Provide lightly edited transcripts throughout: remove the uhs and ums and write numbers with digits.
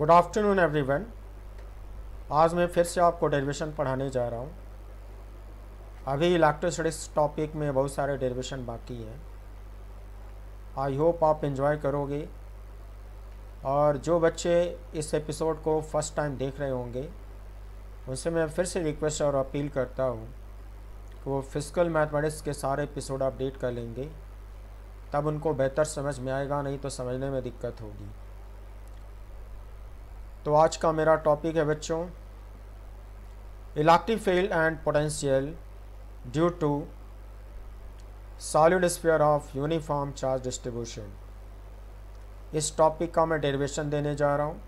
Good afternoon everyone. आज मैं फिर से आपको डेरिवेशन पढ़ाने जा रहा हूँ। अभी इलेक्ट्रोस्टैटिक्स टॉपिक में बहुत सारे डेरिवेशन बाकी हैं। आई होप आप एंजॉय करोगे। और जो बच्चे इस एपिसोड को फर्स्ट टाइम देख रहे होंगे उनसे मैं फिर से रिक्वेस्ट और अपील करता हूँ कि वो फिजिकल मैथमेटिक्स के सारे एपिसोड अपडेट कर लेंगे, तब उनको बेहतर समझ में आएगा, नहीं तो समझने में दिक्कत होगी। तो आज का मेरा टॉपिक है बच्चों, electric field and potential due to solid sphere of uniform charge distribution. इस टॉपिक का मैं डेरिवेशन देने जा रहा हूँ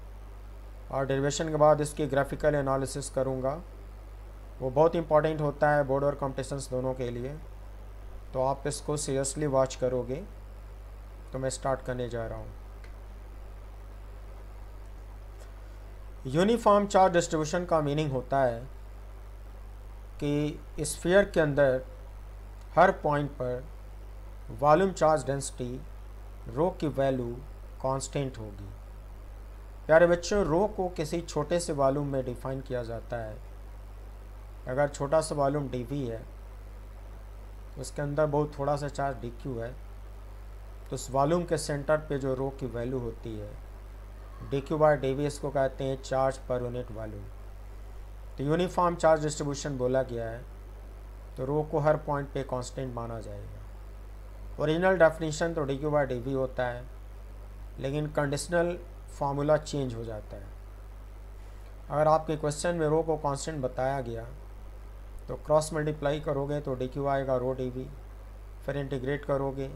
और डेरिवेशन के बाद इसकी ग्राफिकल एनालिसिस करूँगा। वो बहुत इंपॉर्टेंट होता है बोर्ड और कॉम्पिटिशन्स दोनों के लिए, तो आप इसको सीरियसली वॉच करोगे। तो मैं स्टार्ट करने जा रहा हूँ। यूनिफॉर्म चार्ज डिस्ट्रीब्यूशन का मीनिंग होता है कि स्फीयर के अंदर हर पॉइंट पर वॉल्यूम चार्ज डेंसिटी रो की वैल्यू कांस्टेंट होगी। प्यारे बच्चों, रो को किसी छोटे से वॉल्यूम में डिफाइन किया जाता है। अगर छोटा सा वॉल्यूम dv है, उसके अंदर बहुत थोड़ा सा चार्ज dq है, तो उस वॉल्यूम के सेंटर पे जो रो की वैल्यू होती है dq/dv, इसको कहते हैं चार्ज पर यूनिट वॉल्यूम। तो यूनिफॉर्म चार्ज डिस्ट्रीब्यूशन बोला गया है तो रो को हर पॉइंट पे कांस्टेंट माना जाएगा। ओरिजिनल डेफिनेशन तो dq/dv होता है, लेकिन कंडीशनल फार्मूला चेंज हो जाता है। अगर आपके क्वेश्चन में रो को कांस्टेंट बताया गया तो क्रॉस मल्टीप्लाई करोगे तो dq आएगा रो dv, फिर इंटीग्रेट करोगे,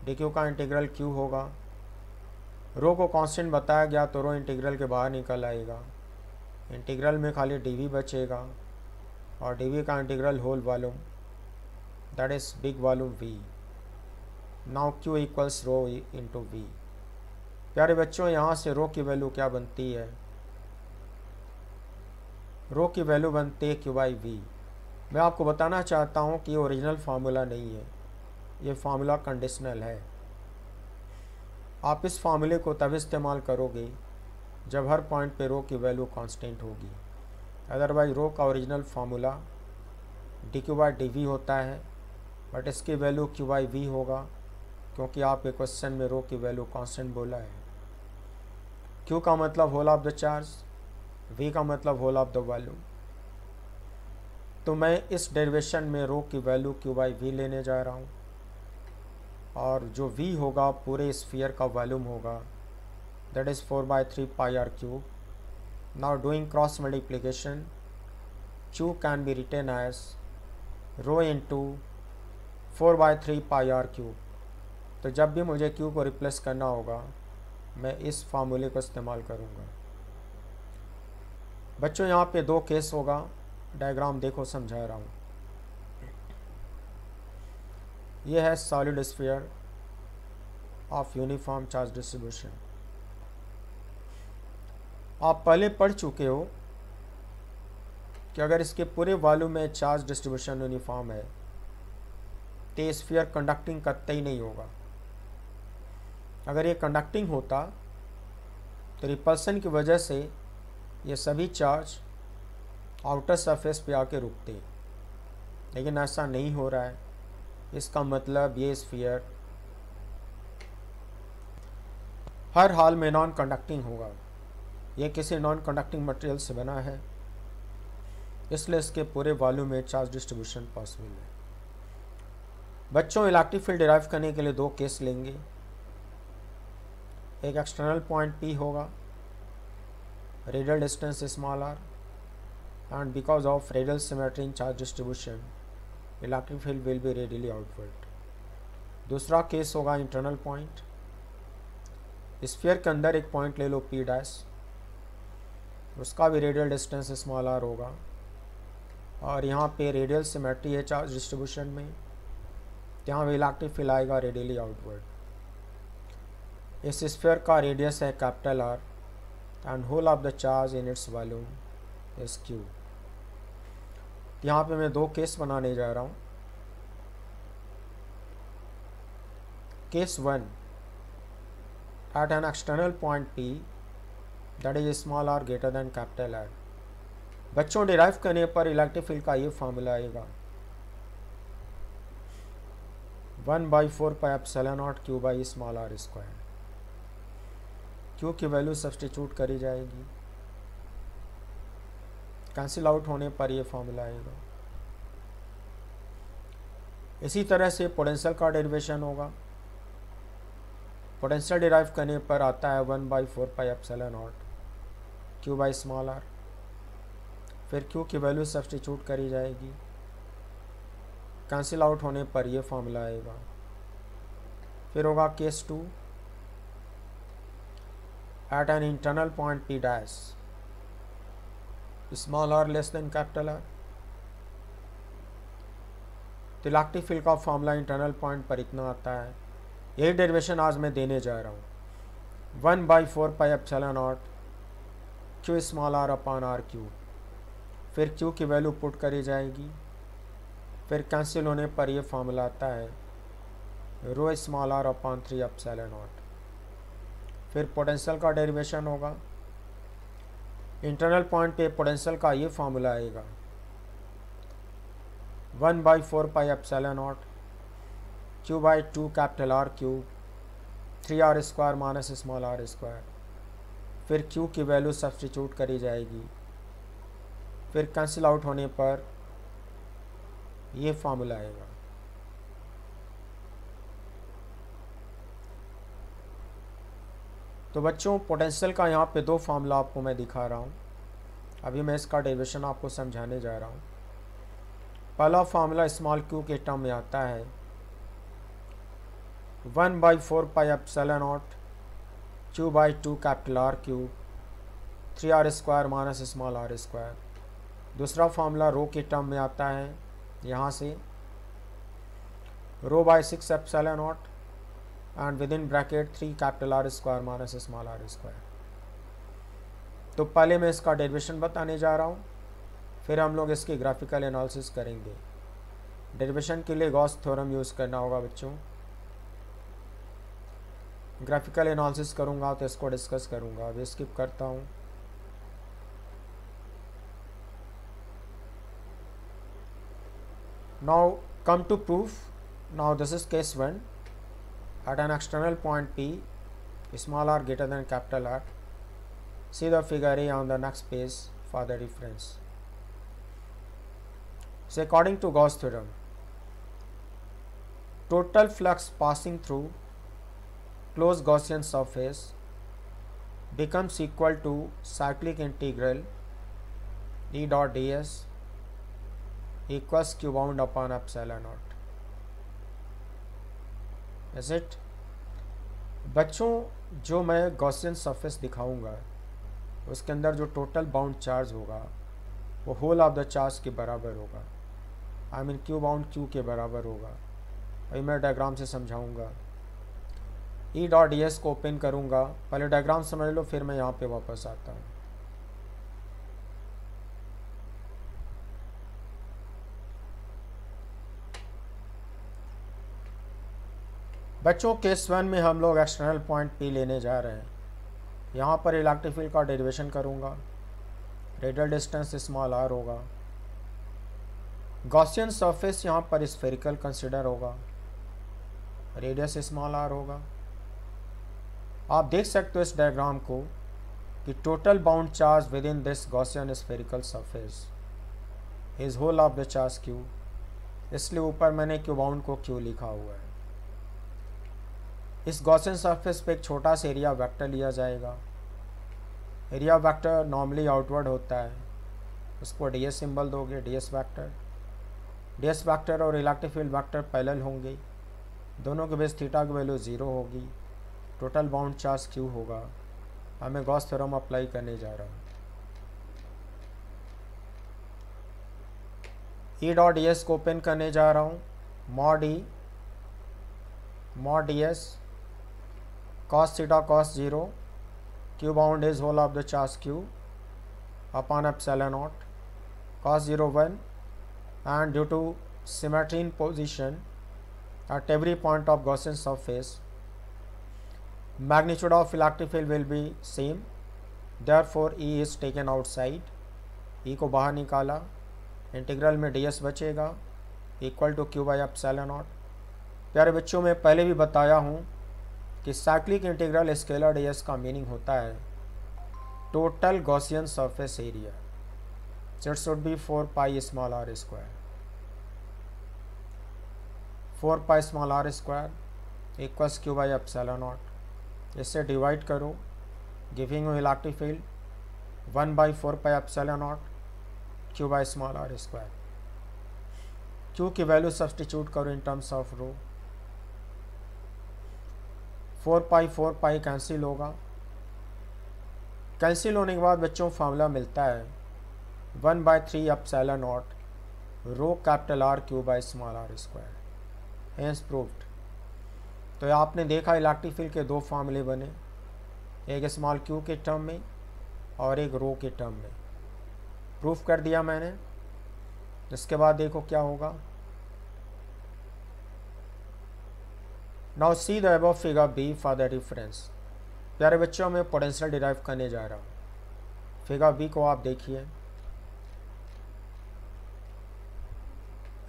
dq का इंटीग्रल q होगा। रो को कांस्टेंट बताया गया तो रो इंटीग्रल के बाहर निकल आएगा, इंटीग्रल में खाली dv बचेगा और dv का integral whole volume, that is big volume v। Now q equals rho into v। प्यारे बच्चों, यहाँ से रो की वैल्यू क्या बनती है? रो की वैल्यू बनती है q/v। मैं आपको बताना चाहता हूँ कि ये ओरिजिनल फार्मूला नहीं है, ये फार्मूला कंडीशनल है। आप इस फार्मूले को तब इस्तेमाल करोगे जब हर पॉइंट पे रो की वैल्यू कांस्टेंट होगी। अदरवाइज रो का ओरिजिनल फार्मूला dq/dv होता है, बट इसकी वैल्यू q/v होगा, क्योंकि आपके क्वेश्चन में रो की वैल्यू कांस्टेंट बोला है। q का मतलब whole of the charge, v का मतलब होल ऑफ द वॉल्यूम। तो मैं इस डेरिवेशन में रो की वैल्यू q/v लेने जा रहा हूँ, और जो v होगा पूरे स्फीयर का वॉल्यूम होगा, that is 4/3 pi r cube. Now doing cross multiplication, q can be written as rho into 4/3 pi r cube. तो जब भी मुझे q को रिप्लेस करना होगा मैं इस फार्मूले को इस्तेमाल करूँगा। बच्चों, यहाँ पे दो केस होगा, डायग्राम देखो समझा रहा हूँ। ये है solid sphere of uniform charge distribution. आप पहले पढ़ चुके हो कि अगर इसके पूरे वॉल्यूम में चार्ज डिस्ट्रीब्यूशन यूनिफॉर्म है तो स्फीयर कंडक्टिंग कतई नहीं होगा। अगर ये कंडक्टिंग होता तो रिपल्सन की वजह से ये सभी चार्ज आउटर सरफेस पे आके रुकते, लेकिन ऐसा नहीं हो रहा है। इसका मतलब ये स्फीयर हर हाल में नॉन कंडक्टिंग होगा। ये किसी नॉन कंडक्टिंग मटेरियल से बना है, इसलिए इसके पूरे वॉल्यूम में चार्ज डिस्ट्रीब्यूशन पॉसिबल है। बच्चों, इलेक्ट्रिक फील्ड डिराइव करने के लिए दो केस लेंगे। एक एक्सटर्नल पॉइंट P होगा, radial distance small r, and because of radial symmetry in charge distribution electric field will be radially outward. दूसरा केस होगा इंटरनल पॉइंट। स्फीयर के अंदर एक पॉइंट ले लो P', उसका भी रेडियल डिस्टेंस स्मॉल r होगा, और यहाँ पे रेडियल सिमेट्री है चार्ज डिस्ट्रीब्यूशन में, यहाँ भी इलेक्ट्रिक फील्ड आएगा रेडियली आउटवर्ड। इस स्फीयर का रेडियस है capital R and whole of the charge in its volume is Q। यहाँ पे मैं दो केस बनाने जा रहा हूँ। Case 1, at an external point P that is small r greater than capital R. बच्चों डिराइव करने पर इलेक्ट्रिक फील्ड का ये फॉर्मूला आएगा 1/4πε0 Q by small are square. Q की वैल्यू सब्सटीट्यूट करी जाएगी, कैंसिल आउट होने पर ये फॉर्मूला आएगा। इसी तरह से पोटेंशियल का डेरिवेशन होगा। पोटेंशियल डिराइव करने पर आता है 1/4πε0 Q बाई स्मॉल आर। फिर Q की वैल्यू सब्सटीट्यूट करी जाएगी, कैंसिल आउट होने पर ये फॉर्मूला आएगा। फिर होगा case 2, at an internal point P dash small r less than capital R. तो इलेक्ट्रिक फील्ड का फॉर्मूला इंटरनल पॉइंट पर इतना आता है। यही डेरिवेशन आज मैं देने जा रहा हूँ 1/4πε0 Q small r upon R cube. फिर Q की वैल्यू पुट करी जाएगी, फिर कैंसिल होने पर यह फॉर्मूला आता है रो स्मॉल आर अपॉन 3ε0। फिर पोटेंशियल का डेरिवेशन होगा। इंटरनल पॉइंट पे पोटेंशियल का ये फॉर्मूला आएगा 1/4πε0 Q by 2 capital R cube 3r square minus small are square. फिर Q की वैल्यू सब्सटीट्यूट करी जाएगी, फिर कैंसिल आउट होने पर ये फॉर्मूला आएगा। तो बच्चों पोटेंशियल का यहाँ पे दो फार्मूला आपको मैं दिखा रहा हूँ। अभी मैं इसका डेरिवेशन आपको समझाने जा रहा हूँ। पहला फार्मूला स्मॉल q के टर्म में आता है 1/4πε0 Q by 2 capital R cube 3r square minus small are square. दूसरा फार्मूला रो के टर्म में आता है, यहाँ से rho by 6ε0 and with in bracket 3 capital R square minus small are square. तो पहले मैं इसका डेरिवेशन बताने जा रहा हूँ, फिर हम लोग इसकी ग्राफिकल एनालिसिस करेंगे। डेरिवेशन के लिए गॉस थ्योरम यूज़ करना होगा बच्चों। ग्राफिकल एनालिसिस करूँगा तो इसको डिस्कस करूँगा। अभी स्किप करता हूँ। Now come to proof. Now this is case 1. At an external point P, small r greater than capital R. See the figure A on the next page for the reference. So according to Gauss theorem, total flux passing through closed Gaussian surface becomes equal to cyclic integral E dot ds equals q bound upon epsilon naught. Is it? बच्चों जो मैं Gaussian surface दिखाऊंगा उसके अंदर जो total bound charge होगा वो whole of the charge के बराबर होगा। I mean Q bound Q के बराबर होगा। अभी मैं डायग्राम से समझाऊंगा। ई डॉट डी एस को ओपन करूंगा। पहले डायग्राम समझ लो, फिर मैं यहाँ पे वापस आता हूँ। बच्चों केस 1 में हम लोग एक्सटर्नल पॉइंट P लेने जा रहे हैं। यहाँ पर इलेक्ट्रिक फील्ड का डेरिवेशन करूँगा। रेडियल डिस्टेंस स्मॉल r होगा। गॉसियन सरफेस यहाँ पर स्फेरिकल कंसिडर होगा। रेडियस स्मॉल r होगा। आप देख सकते हो इस डायग्राम को कि total bound charge within this Gaussian spherical surface is whole of the charge q। इसलिए ऊपर मैंने q बाउंड को q लिखा हुआ है। इस गॉसियन सरफेस पे एक छोटा सा एरिया वेक्टर लिया जाएगा। एरिया वेक्टर नॉर्मली आउटवर्ड होता है, उसको ds सिंबल दोगे, ds वेक्टर और इलेक्ट्रिक फील्ड वेक्टर पैरेलल होंगे। दोनों के बेस थीटा की वैल्यू 0 होगी। टोटल बाउंड चार्ज q होगा। अब मैं गॉस थ्योरम अप्लाई करने जा रहा हूँ। ई डॉट डी एस को ओपन करने जा रहा हूँ। Mod D S cos theta cos 0 q bound is whole of the charge q upon epsilon naught cos 0 1, and due to symmetry in position at every point of Gaussian surface magnitude of electric field will be same therefore E is taken outside, E को बाहर निकाला, integral में ds बचेगा equal to Q by epsilon naught. प्यारे बच्चों, मैं पहले भी बताया हूँ कि साइक्लिक इंटीग्रल स्केलर ds का मीनिंग होता है total Gaussian surface area. It should be 4 pi small r square, 4 pi small r square equals Q by epsilon naught. इससे डिवाइड करो, giving you electric field 1 by 4 pi epsilon naught Q by small r square. Q की value substitute करो in terms of rho, 4 pi cancel होगा। Cancel होने के बाद बच्चों formula मिलता है 1/3 epsilon naught rho capital R Q by small r square, hence proved. तो आपने देखा इलेक्ट्रिक फील्ड के दो फार्मूले बने, एक स्मॉल क्यू के टर्म में और एक रो के टर्म में। प्रूफ कर दिया मैंने। इसके बाद देखो क्या होगा। Now see the above figure be for the reference. प्यारे बच्चों, मैं पोटेंशियल डिराइव करने जा रहा हूँ। फिगर बी को आप देखिए,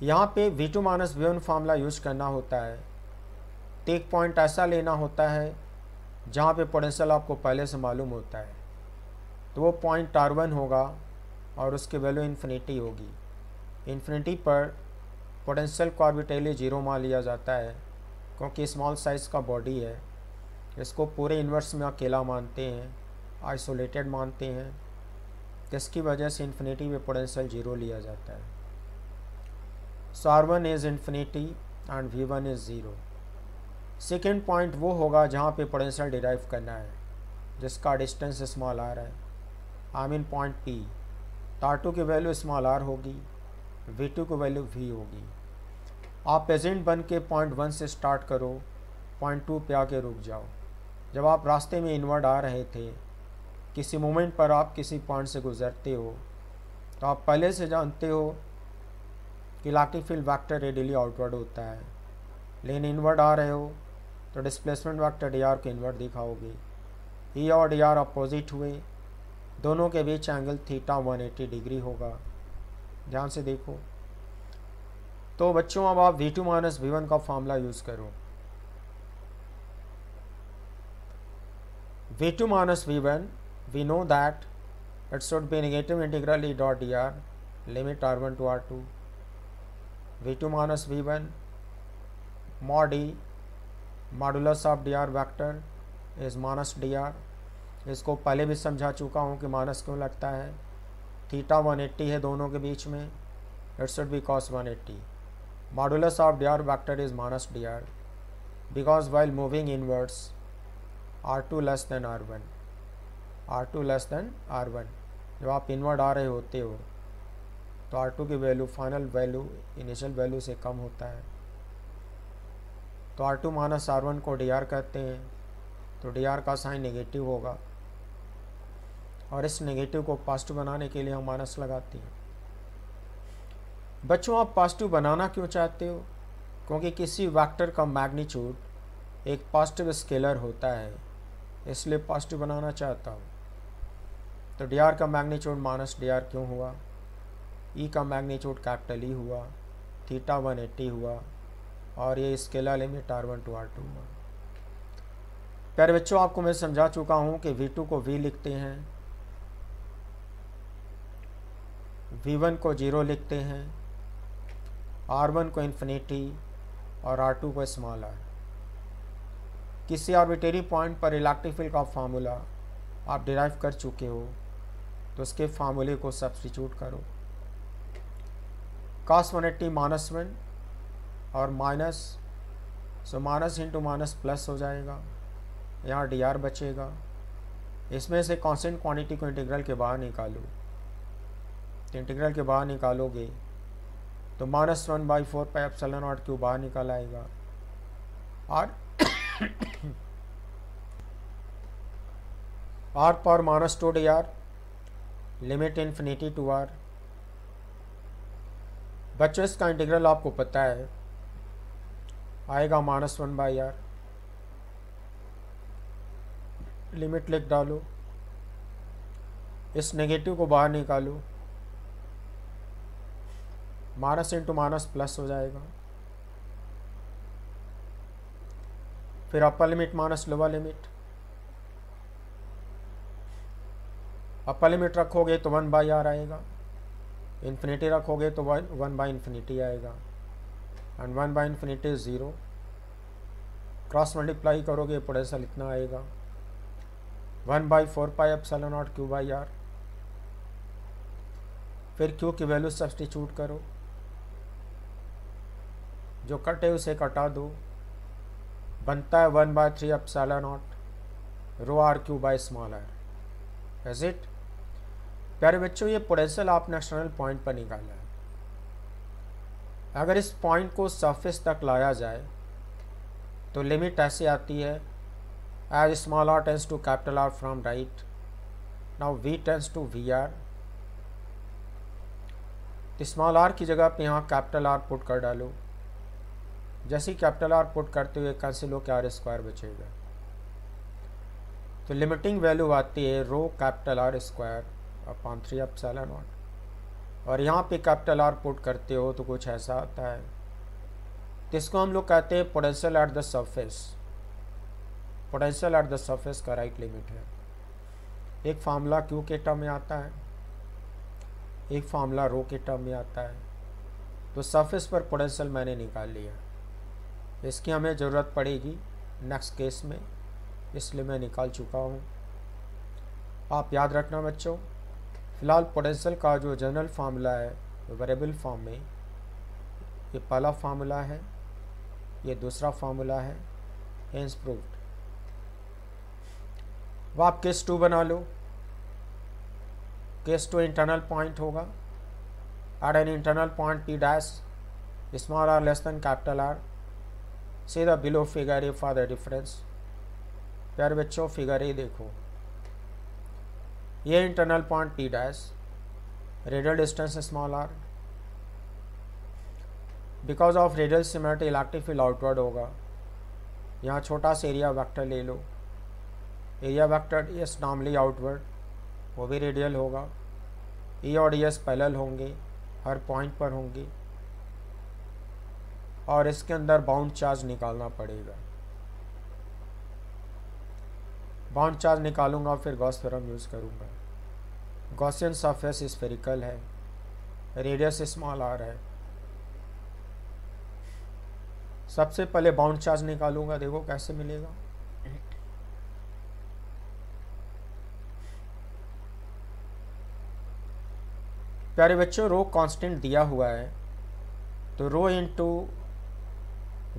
यहाँ पे V2 minus V1 formula use करना होता है। तो एक पॉइंट ऐसा लेना होता है जहाँ पे पोटेंशियल आपको पहले से मालूम होता है, तो वो पॉइंट R1 होगा और उसकी वैल्यू इन्फिनिटी होगी। इन्फिनिटी पर पोटेंशियल को आर्बिट्रेरली जीरो मान लिया जाता है, क्योंकि स्मॉल साइज़ का बॉडी है। इसको पूरे इन्वर्स में अकेला मानते हैं, आइसोलेटेड मानते हैं, जिसकी वजह से इन्फिनिटी में पोटेंशियल जीरो लिया जाता है। सो R1 is infinity and V1 is zero. Second point वो होगा जहाँ पे पोटेंशियल डिराइव करना है, जिसका डिस्टेंस स्मॉल r है, आई मीन पॉइंट P। तो R2 की वैल्यू स्मॉल r होगी, V2 की वैल्यू V होगी। आप पेजेंट बन के पॉइंट 1 से स्टार्ट करो, पॉइंट 2 पे आके रुक जाओ। जब आप रास्ते में इनवर्ड आ रहे थे, किसी मोमेंट पर आप किसी पॉइंट से गुजरते हो, तो आप पहले से जानते हो कि electric field vector radially outward होता है, लेकिन इनवर्ड आ रहे हो तो डिस्प्लेसमेंट वेक्टर डी आर को इनवर्ड दिखाओगे। ई और डी आर अपोजिट हुए, दोनों के बीच एंगल थीटा 180 डिग्री होगा। ध्यान से देखो। तो बच्चों, अब आप V2 माइनस V1 का फॉर्मूला यूज़ करो। V2 minus V1, we know that it should be negative integral E dot dr limit R1 to R2। V2 minus V1 mod E modulus of dr vector is minus dr। इसको पहले भी समझा चुका हूँ कि minus क्यों लगता है। थीटा 180 है दोनों के बीच में, it should B cos 180। Modulus of dr vector is minus dr because while moving inwards R2 less than R1, R2 less than R1। जब आप इनवर्ड आ रहे होते हो तो R2 की value final value initial value से कम होता है। तो R2 माइनस R1 को dr कहते हैं, तो dr का साइन नेगेटिव होगा, और इस नेगेटिव को पॉजिटिव बनाने के लिए हम माइनस लगाते हैं। बच्चों, आप पॉजिटिव बनाना क्यों चाहते हो? क्योंकि किसी वेक्टर का मैग्नीट्यूड एक पॉजिटिव स्केलर होता है, इसलिए पॉजिटिव बनाना चाहता हूँ। तो dr का मैग्नीट्यूड माइनस dr क्यों हुआ? E का मैग्नीट्यूड कैपिटल E हुआ, थीटा 180 हुआ, और ये scalar limit R1 to R2 हुआ। प्यारे बच्चों, आपको मैं समझा चुका हूँ कि V2 को V लिखते हैं, V1 को 0 लिखते हैं, R1 को इन्फिनिटी और R2 को स्मॉल r। किसी आर्बिट्रेरी पॉइंट पर इलेक्ट्रिक फील्ड का फार्मूला आप डिराइव कर चुके हो, तो उसके फार्मूले को सब्स्टिट्यूट करो। cos 180 माइनस 1 और minus, so minus into minus plus हो जाएगा, यहाँ dr बचेगा। इसमें से कांस्टेंट क्वांटिटी को इंटीग्रल के बाहर निकालो, तो इंटीग्रल के बाहर निकालोगे तो -1/4 पाई एप्सिलॉन नॉट क्यू बाहर निकल आएगा, और r power -2 dr limit infinity to r। बच्चों, इसका इंटीग्रल आपको पता है, आएगा -1/r। लिमिट लिख डालो, इस नेगेटिव को बाहर निकालो, माइनस इंटू माइनस प्लस हो जाएगा, फिर upper limit minus lower limit, upper limit रखोगे तो 1/r आएगा, इन्फिनिटी रखोगे तो 1/∞ आएगा, एंड 1/∞ 0, क्रॉस मल्टीप्लाई करोगे पोटेंशियल इतना आएगा, 1/4πε0 Q/r। फिर Q की वैल्यू सब्सटीट्यूट करो, जो कटे उसे कटा दो, बनता है 1/3ε0 ρr3/r। Is it? प्यारे बच्चों, ये पोटेंशियल आपने एक्सटर्नल पॉइंट पर निकाला है। अगर इस पॉइंट को सरफेस तक लाया जाए तो लिमिट ऐसे आती है, as small r tends to capital R from right, now v tends to VR। तो स्मॉल r की जगह पे यहाँ कैपिटल R पुट कर डालो, जैसे ही कैपिटल R पुट करते हुए कैंसिल हो के r² बचेगा। तो लिमिटिंग वैल्यू आती है रो कैपिटल R² अपॉन 3ε0, और यहाँ पे कैपिटल R पुट करते हो तो कुछ ऐसा आता है। तो इसको हम लोग कहते हैं potential at the surface. Potential at the surface का राइट लिमिट है। एक फार्मूला Q के टर्म में आता है, एक फार्मूला रो के टर्म में आता है। तो सरफेस पर पोटेंशियल मैंने निकाल लिया, इसकी हमें ज़रूरत पड़ेगी नेक्स्ट केस में, इसलिए मैं निकाल चुका हूँ। आप याद रखना बच्चों, फिलहाल पोटेंशियल का जो जनरल फार्मूला है वेरिएबल फॉर्म में, ये पहला फार्मूला है, ये दूसरा फार्मूला है, हेंस प्रूव्ड। वो आप केस 2 बना लो। केस 2 इंटरनल पॉइंट होगा, at an internal point P dash small r less than capital R, see the below figure A for the difference. प्यारे बच्चों, फिगर ए देखो, ये internal point P dash, radial distance small r, because of radial symmetry electric field outward होगा। यहाँ छोटा सा area vector ले लो, area vector S normally outward, वो भी रेडियल होगा। ई और एस पैरेलल होंगे, हर पॉइंट पर होंगे, और इसके अंदर बाउंड चार्ज निकालना पड़ेगा। बाउंड चार्ज निकालूंगा, फिर गॉस थ्योरम यूज़ करूंगा। गॉसियन सरफेस स्फेरिकल है, रेडियस स्मॉल r है। सबसे पहले बाउंड चार्ज निकालूंगा, देखो कैसे मिलेगा। प्यारे बच्चों, रो कांस्टेंट दिया हुआ है, तो rho into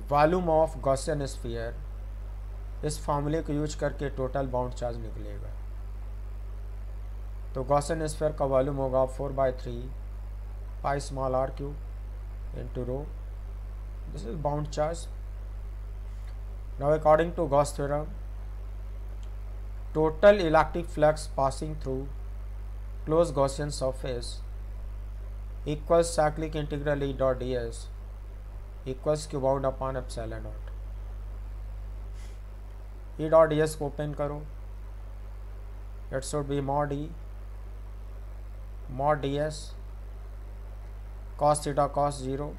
volume of Gaussian sphere, इस फार्मूले को यूज करके टोटल बाउंड चार्ज निकलेगा। तो गॉसियन स्फीयर का वॉल्यूम होगा 4/3πr³ into rho, this is bound charge. Now according to Gauss theorem, total electric flux passing through close Gaussian surface equals cyclic integral E dot ds equals Q bound upon ε0। E dot ds को open करो, it should be mod E mod ds cos theta cos 0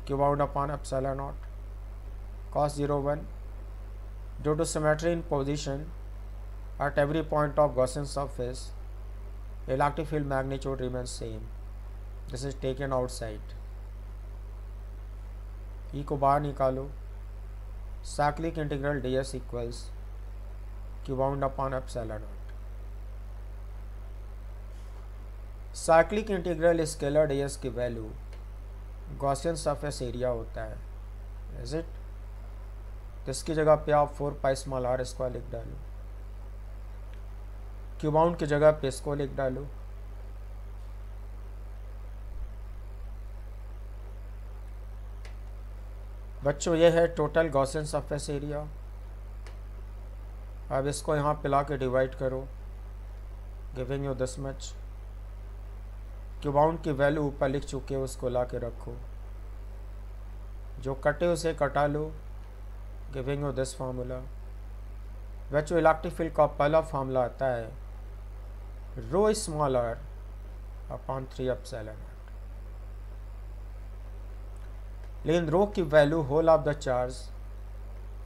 Q bound upon ε0 cos 0 1। Due to symmetry in position at every point of Gaussian surface, electric field magnitude remains same. This is taken outside. E को बाहर निकालो, cyclic integral ds equals Q bound upon ε0। Cyclic integral scalar ds की value Gaussian surface area होता है, is it? तो इसकी जगह पे आप 4πr² लिख डालो, Q बाउंड की जगह पे इसको लिख डालो। बच्चों, ये है टोटल गॉसियन सरफेस एरिया। अब इसको यहाँ पे ला के डिवाइड करो, giving you this much. Q bound की वैल्यू ऊपर लिख चुके हो, उसको ला के रखो, जो कटे उसे कटा लो, गिविंग यू दिस फार्मूला। बच्चों, इलेक्ट्रिक फील्ड का पहला फार्मूला आता है rho small r upon 3 epsilon naught. लेकिन रो की value whole of the charge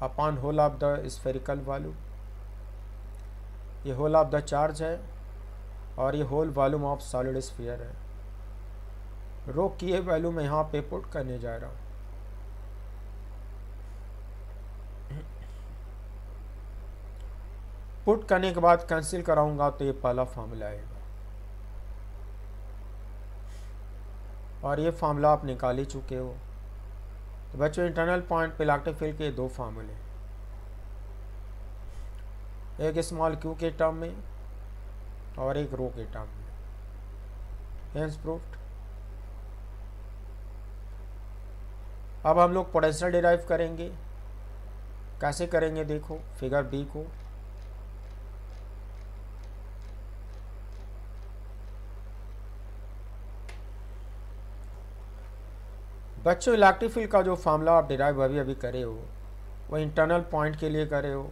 upon whole of the spherical volume, ये होल ऑफ द चार्ज है और ये whole volume of solid sphere है। रो की ये वैल्यू मैं यहाँ पे पुट करने जा रहा हूँ। पुट करने के बाद कैंसिल कराऊंगा तो ये पहला फार्मूला आएगा और ये फार्मूला आप निकाल ही चुके हो। तो बच्चों इंटरनल पॉइंट पे इलेक्ट्रिक फील्ड के दो फार्मूले, एक स्मॉल क्यू के टर्म में और एक रो के टर्म में। Hence proofed. अब हम लोग पोटेंशियल डिराइव करेंगे। कैसे करेंगे देखो फिगर बी को। बच्चों इलेक्ट्रिक फील्ड का जो फार्मूला आप डिराइव अभी अभी करे हो वो इंटरनल पॉइंट के लिए करे हो।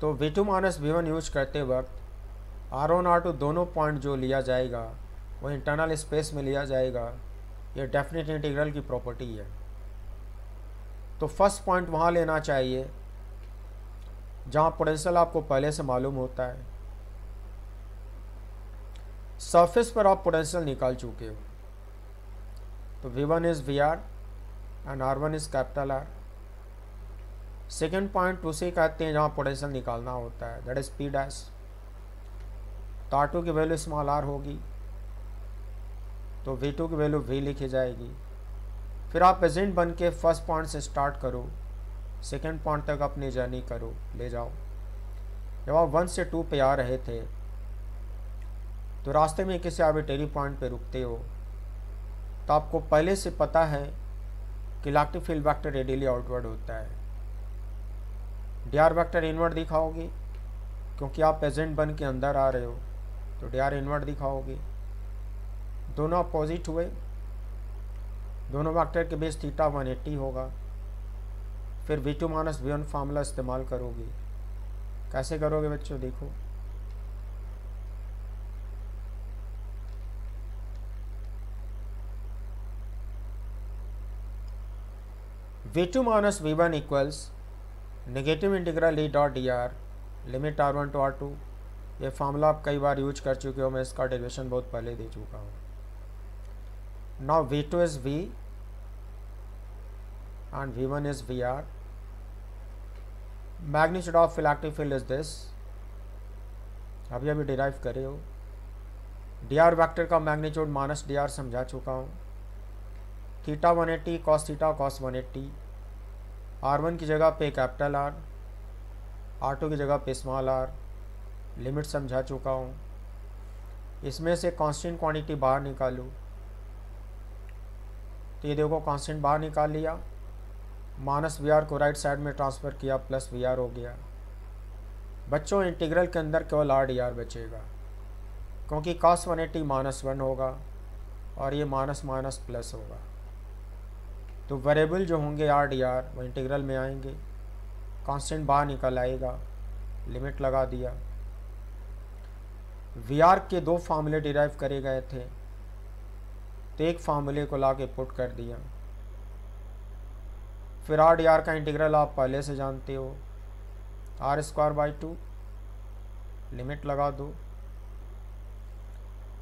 तो V2 माइनस V1 यूज करते वक्त R1 R2 दोनों पॉइंट जो लिया जाएगा वो इंटरनल स्पेस में लिया जाएगा। ये डेफिनेट इंटीग्रल की प्रॉपर्टी है। तो फर्स्ट पॉइंट वहाँ लेना चाहिए जहाँ पोटेंशियल आपको पहले से मालूम होता है। सरफेस पर आप पोटेंशियल निकाल चुके हो। तो V1 is VR and R1 is capital R। Second point उसे कहते हैं जहाँ पोटेंशियल निकालना होता है, दैट इज P डैश। तो R2 की वैल्यू स्मॉल r होगी तो V2 की वैल्यू V लिखी जाएगी। फिर आप एजेंट बन के फर्स्ट पॉइंट से स्टार्ट करो, सेकेंड पॉइंट तक अपनी जर्नी करो, ले जाओ। जब आप 1 से 2 पे आ रहे थे तो रास्ते में किसी आर्बिट्रेरी पॉइंट पे रुकते हो तो आपको पहले से पता है कि electric field vector radially outward होता है। डी वेक्टर इनवर्ड दिखाओगे क्योंकि आप एजेंट बन के अंदर आ रहे हो तो डी इनवर्ड दिखाओगे। दोनों अपोजिट हुए, दोनों वेक्टर के बेस थीटा 180 होगा। फिर V2 माइनस V1 फार्मूला इस्तेमाल करोगे। कैसे करोगे बच्चों देखो। V2 minus V1 equals negative integral E dot DR limit R1 to R2। ये फार्मूला आप कई बार यूज कर चुके हो, मैं इसका डेरिवेशन बहुत पहले दे चुका हूँ। Now V2 is V and V1 is VR. Magnitude of electric field is this. अभी अभी डिराइव करे हो। dr वेक्टर का मैग्नीट्यूड माइनस dr समझा चुका हूँ। Theta 180 cos theta cos 180। R1 की जगह पे कैपिटल R, R2 की जगह पे स्मॉल r। लिमिट समझा चुका हूँ। इसमें से कांस्टेंट क्वांटिटी बाहर निकालूँ तो ये देखो कांस्टेंट बाहर निकाल लिया। माइनस VR को राइट साइड में ट्रांसफ़र किया, प्लस VR हो गया। बच्चों इंटीग्रल के अंदर केवल RdR बचेगा क्योंकि cos 180 -1 होगा और ये माइनस माइनस प्लस होगा। तो वेरिएबल जो होंगे RdR वो इंटीग्रल में आएंगे। कांस्टेंट बाहर निकल आएगा, लिमिट लगा दिया। VR के दो फार्मूले डिराइव करे गए थे तो एक फार्मूले को ला के पुट कर दिया। फिर RdR का इंटीग्रल आप पहले से जानते हो, R²/2। लिमिट लगा दो।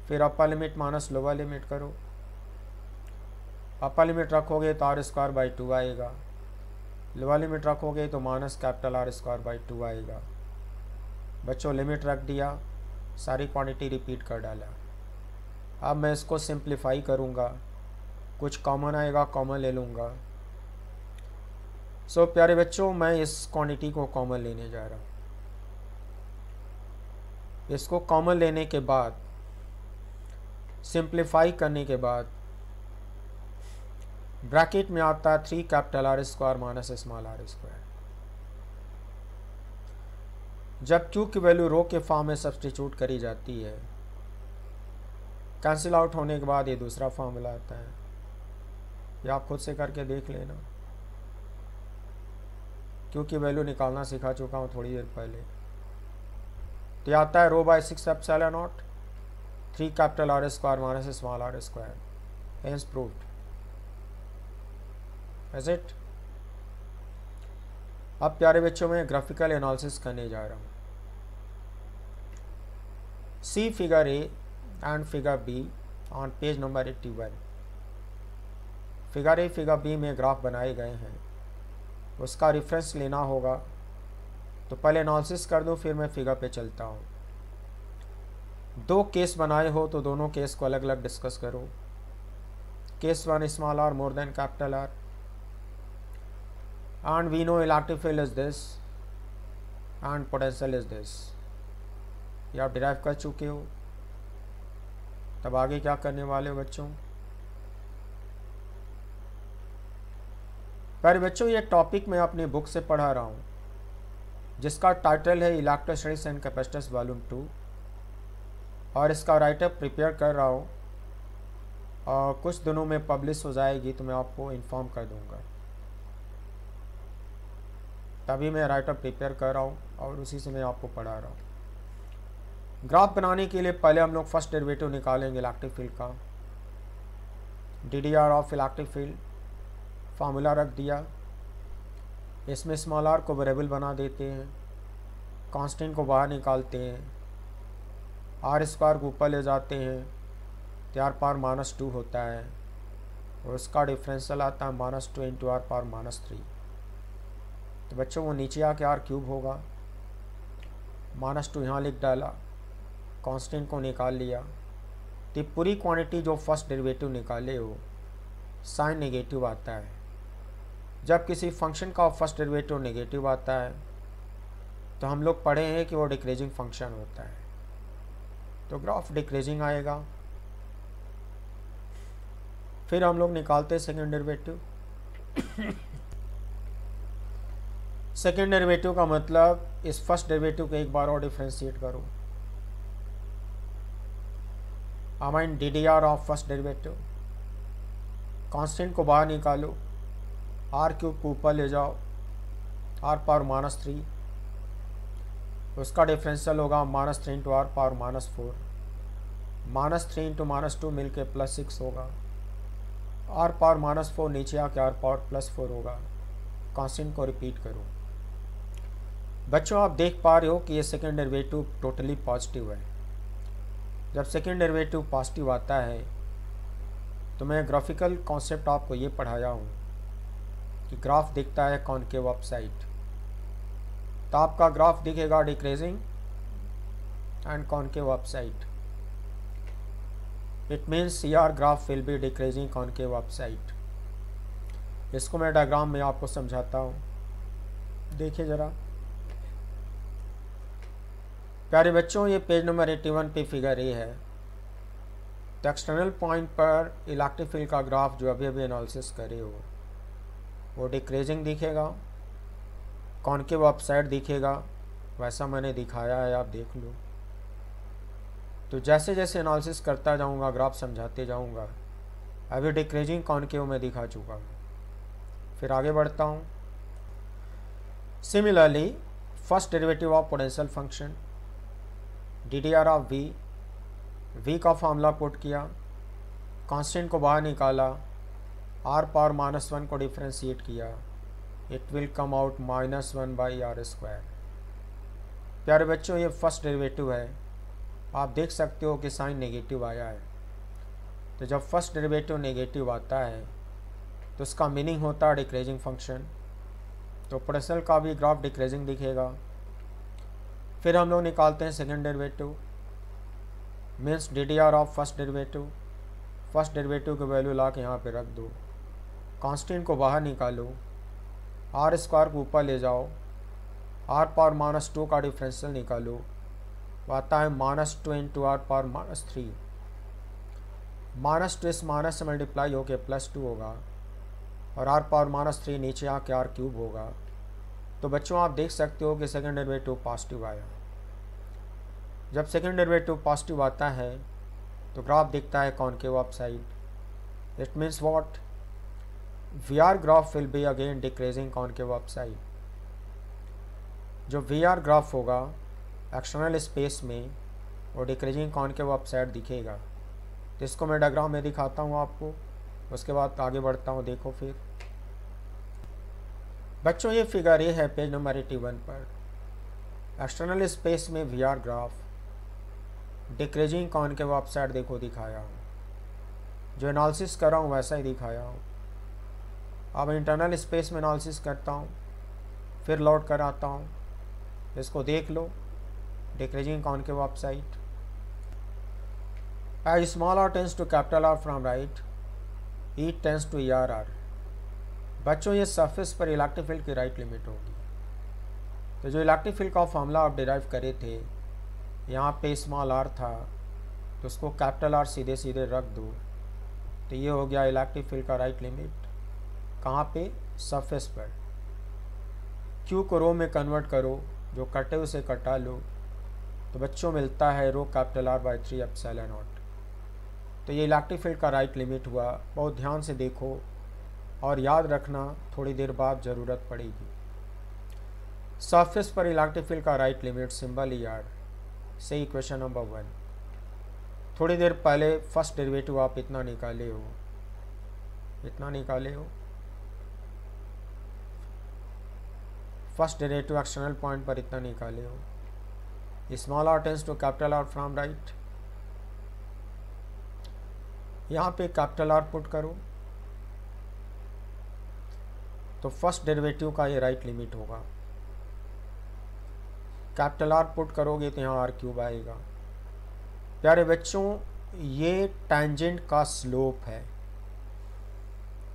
फिर upper limit minus lower limit करो। अपर लिमिट रखोगे तो R²/2 आएगा, लोअर लिमिट रखोगे तो माइनस कैपिटल R²/2 आएगा। बच्चों लिमिट रख दिया, सारी क्वांटिटी रिपीट कर डाला। अब मैं इसको सिंप्लीफाई करूँगा, कुछ कॉमन आएगा, कॉमन ले लूँगा। सो प्यारे बच्चों मैं इस क्वांटिटी को कॉमन लेने जा रहा हूँ। इसको कॉमन लेने के बाद सिंप्लीफाई करने के बाद ब्रैकेट में आता है 3 capital R² minus small r²। जब Q की वैल्यू रो के फॉर्म में सब्सटीट्यूट करी जाती है, कैंसिल आउट होने के बाद ये दूसरा फार्मूला आता है। ये आप खुद से करके देख लेना। Q की वैल्यू निकालना सिखा चुका हूँ थोड़ी देर पहले। तो ये आता है rho by 6 epsilon naught 3 capital R square minus small are square, hence proved. Is it? अब प्यारे बच्चों में ग्राफिकल एनालिसिस करने जा रहा हूँ। See figure A and figure B on page number 81। Figure A figure B में ग्राफ बनाए गए हैं, उसका रेफरेंस लेना होगा। तो पहले एनालिसिस कर दूं, फिर मैं फिगर पे चलता हूँ। दो केस बनाए हो तो दोनों केस को अलग अलग डिस्कस करो। Case 1 small R more than capital R and we know electric field is this and potential is this। ये आप डिराइव कर चुके हो। तब आगे क्या करने वाले हो बच्चों? पर बच्चों ये टॉपिक मैं अपनी बुक से पढ़ा रहा हूँ, जिसका टाइटल है इलेक्ट्रोस्टैटिक्स एंड कैपेसिटेंस वॉल्यूम 2, और इसका राइटअप प्रिपेयर कर रहा हूँ और कुछ दिनों में पब्लिश हो जाएगी, तो मैं आपको इन्फॉर्म कर दूँगा। तभी मैं राइटअप प्रिपेयर कर रहा हूँ और उसी से मैं आपको पढ़ा रहा हूँ। ग्राफ बनाने के लिए पहले हम लोग फर्स्ट डेरिवेटिव निकालेंगे इलेक्ट्रिक फील्ड का। DDR of electric field formula रख दिया। इसमें स्मॉल आर को वेरिएबल बना देते हैं, कांस्टेंट को बाहर निकालते हैं, आर स्क्वायर को ऊपर ले जाते हैं, तो आर पावर -2 होता है और उसका डिफरेंशियल आता है -2 इंटू आर पावर -3। तो बच्चों वो नीचे आके आर क्यूब होगा। -2 यहाँ लिख डाला, कांस्टेंट को निकाल लिया। तो पूरी क्वांटिटी जो फर्स्ट डेरिवेटिव निकाले हो साइन नेगेटिव आता है। जब किसी फंक्शन का फर्स्ट डेरिवेटिव नेगेटिव आता है तो हम लोग पढ़े हैं कि वो डिक्रीजिंग फंक्शन होता है, तो ग्राफ डिक्रीजिंग आएगा। फिर हम लोग निकालते हैं सेकेंड डेरिवेटिव। सेकेंड डेरिवेटिव का मतलब इस फर्स्ट डेरिवेटिव को एक बार और डिफ्रेंशिएट करो। Amine DDR of first derivative, constant को बाहर निकालो, आर क्यूब को ऊपर ले जाओ, आर पावर -3, उसका डिफरेंशियल होगा -3 इंटू आर पावर -4, -3 इंटू -2 मिलके +6 होगा, आर पावर -4 नीचे आके आर पावर +4 होगा। कांस्टेंट को रिपीट करो। बच्चों आप देख पा रहे हो कि ये सेकेंड डेरिवेटिव टोटली पॉजिटिव है। जब सेकेंड डेरिवेटिव पॉजिटिव आता है तो मैं ग्राफिकल कॉन्सेप्ट आपको ये पढ़ाया हूँ कि ग्राफ दिखता है कॉनकेव अपसाइड। तो आपका ग्राफ दिखेगा decreasing and concave upside. It means CR graph will be decreasing concave upside. इसको मैं डायग्राम में आपको समझाता हूँ, देखिए ज़रा। प्यारे बच्चों ये पेज नंबर 81 पे फिगर ए है। तो एक्सटर्नल पॉइंट पर इलेक्ट्रिक फील्ड का ग्राफ जो अभी अभी एनालिसिस करे हो वो डिक्रीजिंग दिखेगा, कॉनकेव अपसाइड दिखेगा, वैसा मैंने दिखाया है, आप देख लो। तो जैसे जैसे एनालिसिस करता जाऊंगा ग्राफ समझाते जाऊंगा। अभी डिक्रीजिंग कॉनकेव में दिखा चुका हूँ, फिर आगे बढ़ता हूँ। Similarly first derivative of potential function DDR of V का फॉर्मूला पुट किया, कांस्टेंट को बाहर निकाला, आर पावर -1 को डिफ्रेंशिएट किया, it will come out -1/r²। प्यारे बच्चों ये फर्स्ट डेरिवेटिव है, आप देख सकते हो कि साइन नेगेटिव आया है। तो जब फर्स्ट डेरिवेटिव नेगेटिव आता है तो उसका मीनिंग होता है डिक्रीजिंग फंक्शन। तो पोटेंशियल का भी ग्राफ डिक्रीजिंग दिखेगा। फिर हम लोग निकालते हैं second derivative, means DDR of first derivative. First derivative की वैल्यू ला के यहाँ पे रख दो, कांस्टेंट को बाहर निकालो, आर स्क्वायर को ऊपर ले जाओ, आर पावर -2 का डिफरेंशियल निकालो, आता है -2 इंटू आर पावर -3। -2 इस माइनस से मल्टीप्लाई होकर +2 होगा और आर पावर -3 नीचे आके आर क्यूब होगा। तो बच्चों आप देख सकते हो कि सेकेंड डेरिवेटिव पॉजिटिव आया। जब सेकेंड डेरिवेटिव पॉजिटिव आता है तो ग्राफ दिखता है concave upside. It means what? VR graph will be again decreasing concave upside. जो VR ग्राफ होगा एक्सटर्नल स्पेस में वो डिक्रीजिंग कॉनकेव अपसाइड दिखेगा। तो इसको मैं डायग्राम में दिखाता हूँ आपको, उसके बाद आगे बढ़ता हूँ। देखो फिर बच्चों, ये फिगर ये है पेज नंबर 81 पर। एक्सटर्नल स्पेस में we are graph decreasing concave upside देखो दिखाया हूँ, जो एनालिसिस कर रहा हूँ वैसा ही दिखाया हूँ। अब इंटरनल स्पेस में एनालिसिस करता हूँ, फिर लौट कर आता हूँ, इसको देख लो। Decreasing concave upside as small are tends to capital R from right, E tends to ER R. बच्चों, ये सरफेस पर इलेक्ट्रिक फील्ड की राइट लिमिट होगी। तो जो इलेक्ट्रिक फील्ड का फॉर्मूला आप डिराइव करे थे, यहाँ पे स्मॉल r था, तो उसको कैपिटल R सीधे सीधे रख दो, तो ये हो गया इलेक्ट्रिक फील्ड का राइट लिमिट। कहाँ पे? सरफेस पर। Q को रो में कन्वर्ट करो, जो कटे उसे कटा लो, तो बच्चों मिलता है rho capital R by 3 epsilon naught. तो ये इलेक्ट्रिक फील्ड का राइट लिमिट हुआ। बहुत ध्यान से देखो और याद रखना, थोड़ी देर बाद ज़रूरत पड़ेगी। सरफेस पर इलेक्ट्रिक फील्ड का राइट लिमिट सिंबल ER से इक्वेशन नंबर 1। थोड़ी देर पहले फर्स्ट डेरिवेटिव आप इतना निकाले हो, फर्स्ट डेरिवेटिव एक्सटर्नल पॉइंट पर इतना निकाले हो। Small r tends to capital R from right, यहाँ पे कैपिटल R पुट करो, तो फर्स्ट डेरिवेटिव का ये राइट लिमिट होगा। कैपिटल R पुट करोगे तो यहाँ r³ आएगा। प्यारे बच्चों, ये टैंजेंट का स्लोप है।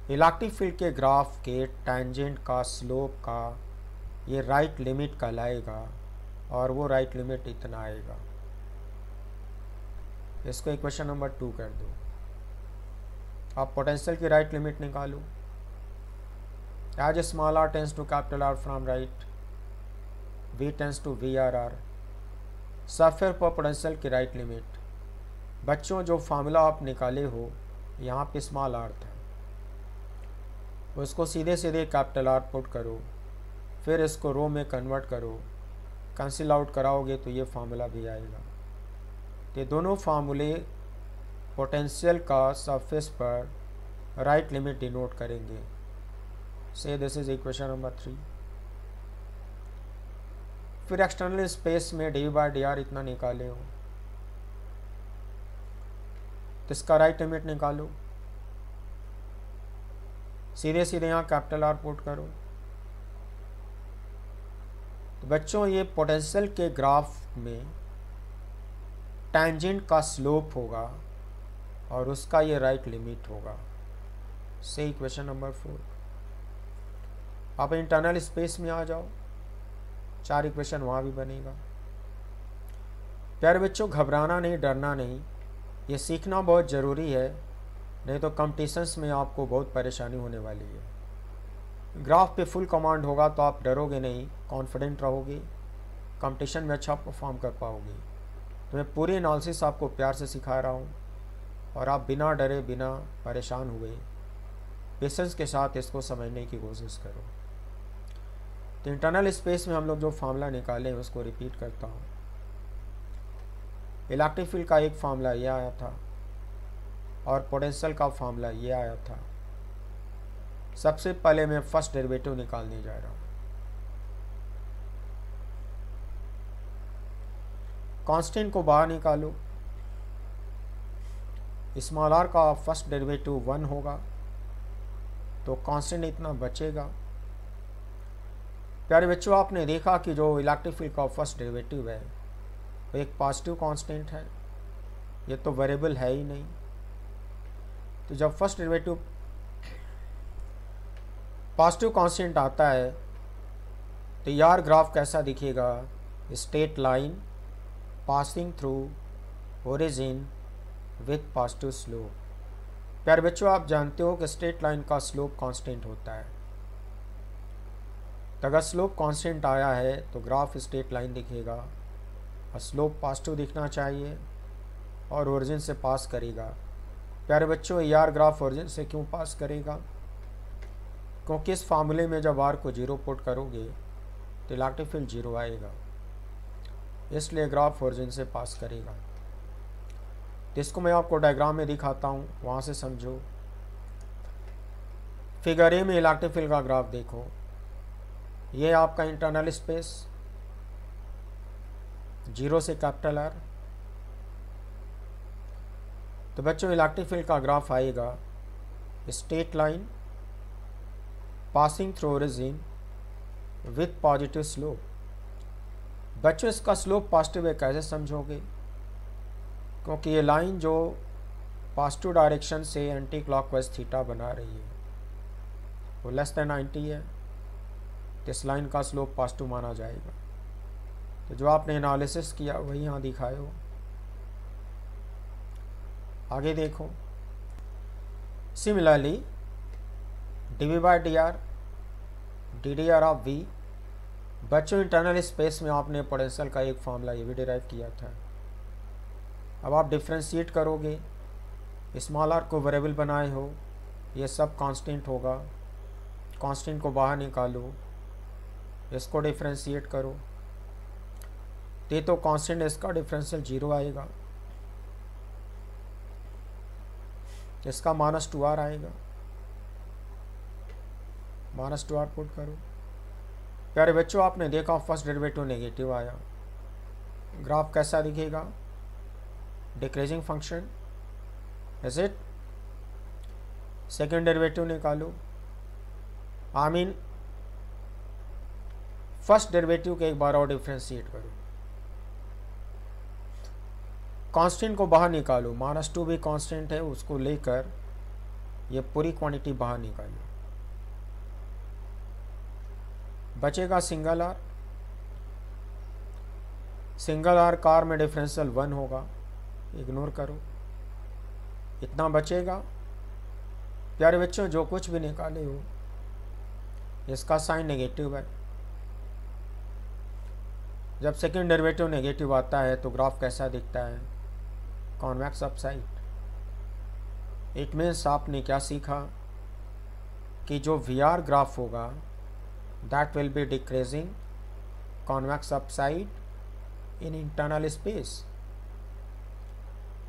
इलेक्ट्रिक फील्ड के ग्राफ के टैंजेंट का स्लोप का ये राइट लिमिट कहलाएगा, और वो राइट लिमिट इतना आएगा। इसको इक्वेशन नंबर 2 कर दो। अब पोटेंशियल की राइट लिमिट निकालो। As small r tends to capital R from right, V tends to VRR। Surface पर पोटेंशियल की राइट लिमिट। बच्चों, जो फार्मूला आप निकाले हो, यहाँ पे स्मॉल r था, उसको सीधे सीधे कैपिटल R पुट करो, फिर इसको रो में कन्वर्ट करो, कैंसिल आउट कराओगे तो ये फार्मूला भी आएगा। तो दोनों फार्मूले पोटेंशियल का सरफेस पर राइट लिमिट डिनोट करेंगे। से दिस इज इक्वेशन नंबर 3। फिर एक्सटर्नल स्पेस में d/dr इतना निकाले हो, तो इसका राइट लिमिट निकालो। सीधे सीधे यहाँ कैपिटल R पुट करो। तो बच्चों, ये पोटेंशियल के ग्राफ में टैंजेंट का स्लोप होगा और उसका ये राइट लिमिट होगा। से इक्वेशन नंबर 4। अब इंटरनल स्पेस में आ जाओ, 4 इक्वेशन वहाँ भी बनेगा। प्यारे बच्चों, घबराना नहीं, डरना नहीं, ये सीखना बहुत ज़रूरी है, नहीं तो कंपटीशंस में आपको बहुत परेशानी होने वाली है। ग्राफ पे फुल कमांड होगा तो आप डरोगे नहीं, कॉन्फिडेंट रहोगे, कंपटीशन में अच्छा परफॉर्म कर पाओगे। तो मैं पूरी एनालिसिस आपको प्यार से सिखा रहा हूँ, और आप बिना डरे, बिना परेशान हुए, पेशेंस के साथ इसको समझने की कोशिश करो। तो इंटरनल स्पेस में हम लोग जो फार्मूला निकाले हैं उसको रिपीट करता हूँ। इलेक्ट्रिक फील्ड का एक फार्मूला ये आया था, और पोटेंशियल का फार्मूला ये आया था। सबसे पहले मैं फर्स्ट डेरिवेटिव निकालने जा रहा हूँ। कांस्टेंट को बाहर निकालो। स्मॉल r का फर्स्ट डेरिवेटिव 1 होगा, तो कांस्टेंट इतना बचेगा। प्यारे बच्चों, आपने देखा कि जो इलेक्ट्रिक फील्ड का फर्स्ट डेरिवेटिव है वो एक पॉजिटिव कांस्टेंट है, ये तो वेरिएबल है ही नहीं। तो जब फर्स्ट डेरिवेटिव पॉजिटिव कांस्टेंट आता है तो यार ग्राफ कैसा दिखेगा? Straight line passing through origin with positive slope. प्यारे बच्चों, आप जानते हो कि स्ट्रेट लाइन का स्लोप कांस्टेंट होता है। तो अगर स्लोप कांस्टेंट आया है तो ग्राफ स्ट्रेट लाइन दिखेगा, और स्लोप पॉजिटिव दिखना चाहिए और ओरिजिन से पास करेगा। प्यारे बच्चों, यार ग्राफ ओरिजिन से क्यों पास करेगा? क्योंकि इस फार्मूले में जब आर को 0 पुट करोगे तो इलेक्ट्रिक फील्ड 0 आएगा। इसलिए ग्राफ ओरिजिन से पास करेगा। तो इसको मैं आपको डायग्राम में दिखाता हूँ, वहाँ से समझो। फिगर ए में इलेक्ट्रिक फील्ड का ग्राफ देखो। ये आपका इंटरनल स्पेस 0 से कैपिटल आर। तो बच्चों इलेक्ट्रिक फील्ड का ग्राफ आएगा straight line passing through origin with positive slope. बच्चों इसका स्लोप पॉजिटिव है, कैसे समझोगे? क्योंकि ये लाइन जो पॉजिटिव डायरेक्शन से एंटी क्लॉकवाइज थीटा बना रही है वो लेस देन 90 है, तो इस लाइन का स्लोप पॉजिटिव माना जाएगा। तो जो आपने एनालिसिस किया वही यहाँ दिखाए हो। आगे देखो, similarly dv by D R D of v। बच्चों इंटरनल स्पेस में आपने पोटेंशियल का एक फॉर्मूला ये भी डिराइव किया था। अब आप डिफ्रेंशिएट करोगे, स्मॉल आर को वेरिएबल बनाए हो, ये सब कांस्टेंट होगा, कांस्टेंट को बाहर निकालो, इसको डिफ्रेंशिएट करो, तो कांस्टेंट इसका डिफरेंशियल 0 आएगा, इसका -2r आएगा, -2r पुट करो। प्यारे बच्चों आपने देखा फर्स्ट डेरिवेटिव नेगेटिव आया, ग्राफ कैसा दिखेगा? Decreasing function, is it? Second derivative निकालो, आई मीन फर्स्ट डेरिवेटिव के एक बार और डिफ्रेंशिएट करो, कांस्टेंट को बाहर निकालो, -2 भी कांस्टेंट है, उसको लेकर ये पूरी क्वांटिटी बाहर निकालो, बचेगा सिंगल आर। सिंगल आर कार में डिफरेंशियल 1 होगा, इग्नोर करो, इतना बचेगा। प्यारे बच्चों जो कुछ भी निकाले हो इसका साइन नेगेटिव है। जब सेकेंड डेरिवेटिव नेगेटिव आता है तो ग्राफ कैसा दिखता है? Convex upside. इट मीन्स आपने क्या सीखा कि जो VR ग्राफ होगा that will be decreasing convex upside in internal space.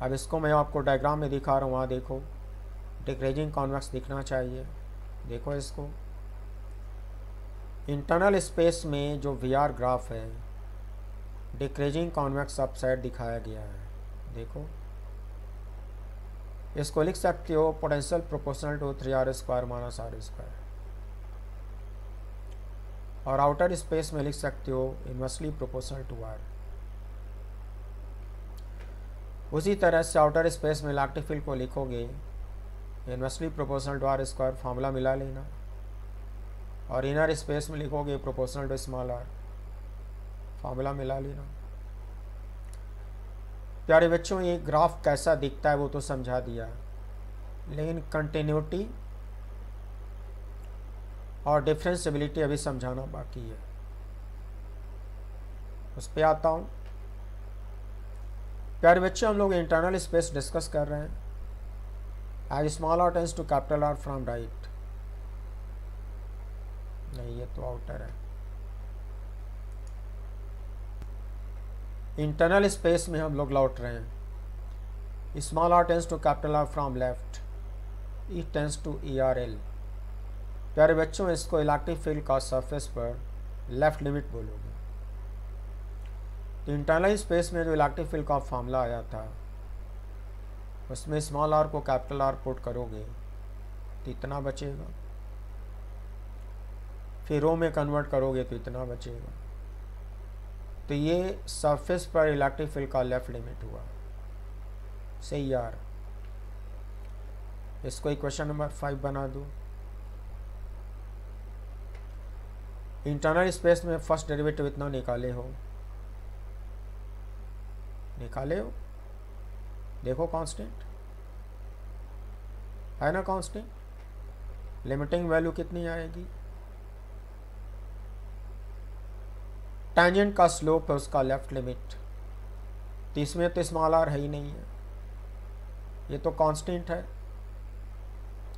अब इसको मैं आपको डायग्राम में दिखा रहा हूँ, वहाँ देखो डिक्रीजिंग कॉन्वेक्स दिखना चाहिए। देखो इसको, इंटरनल स्पेस में जो VR ग्राफ है डिक्रीजिंग कॉन्वेक्स अपसाइड दिखाया गया है। देखो इसको लिख सकते हो potential proportional to 3r² minus r², और आउटर स्पेस में लिख सकते हो इनवर्सली प्रोपोर्शनल टू r। उसी तरह से आउटर स्पेस में इलेक्ट्रिक फील्ड को लिखोगे inversely proportional to r², formula मिला लेना, और इनर स्पेस में लिखोगे proportional to small r, formula मिला लेना। प्यारे बच्चों ये ग्राफ कैसा दिखता है वो तो समझा दिया, लेकिन कंटिन्यूटी और डिफरेंशिएबिलिटी अभी समझाना बाकी है, उस पर आता हूँ। प्यारे बच्चों हम लोग इंटरनल स्पेस डिस्कस कर रहे हैं। As small R tends to capital R from right, नहीं ये तो आउटर है। इंटरनल स्पेस में हम लोग लौट रहे हैं। Small R tends to capital R from left, E tends to ERL। प्यारे बच्चों इसको इलेक्ट्रिक फील्ड का सरफेस पर लेफ्ट लिमिट बोलोगे। तो इंटरनल स्पेस में जो इलेक्ट्रिक फील्ड का फॉर्मूला आया था उसमें स्मॉल आर को कैपिटल आर पुट करोगे तो इतना बचेगा, फिर रो में कन्वर्ट करोगे तो इतना बचेगा। तो ये सरफेस पर इलेक्ट्रिक फील्ड का लेफ्ट लिमिट हुआ, सही यार। इसको इक्वेशन नंबर 5 बना दो। इंटरनल स्पेस में फर्स्ट डेरिवेटिव इतना निकाले हो, देखो कांस्टेंट है ना, कांस्टेंट। लिमिटिंग वैल्यू कितनी आएगी? टेंजेंट का स्लोप है उसका लेफ्ट लिमिट, तो इसमें तो स्मॉल आर है ही नहीं है, ये तो कांस्टेंट है,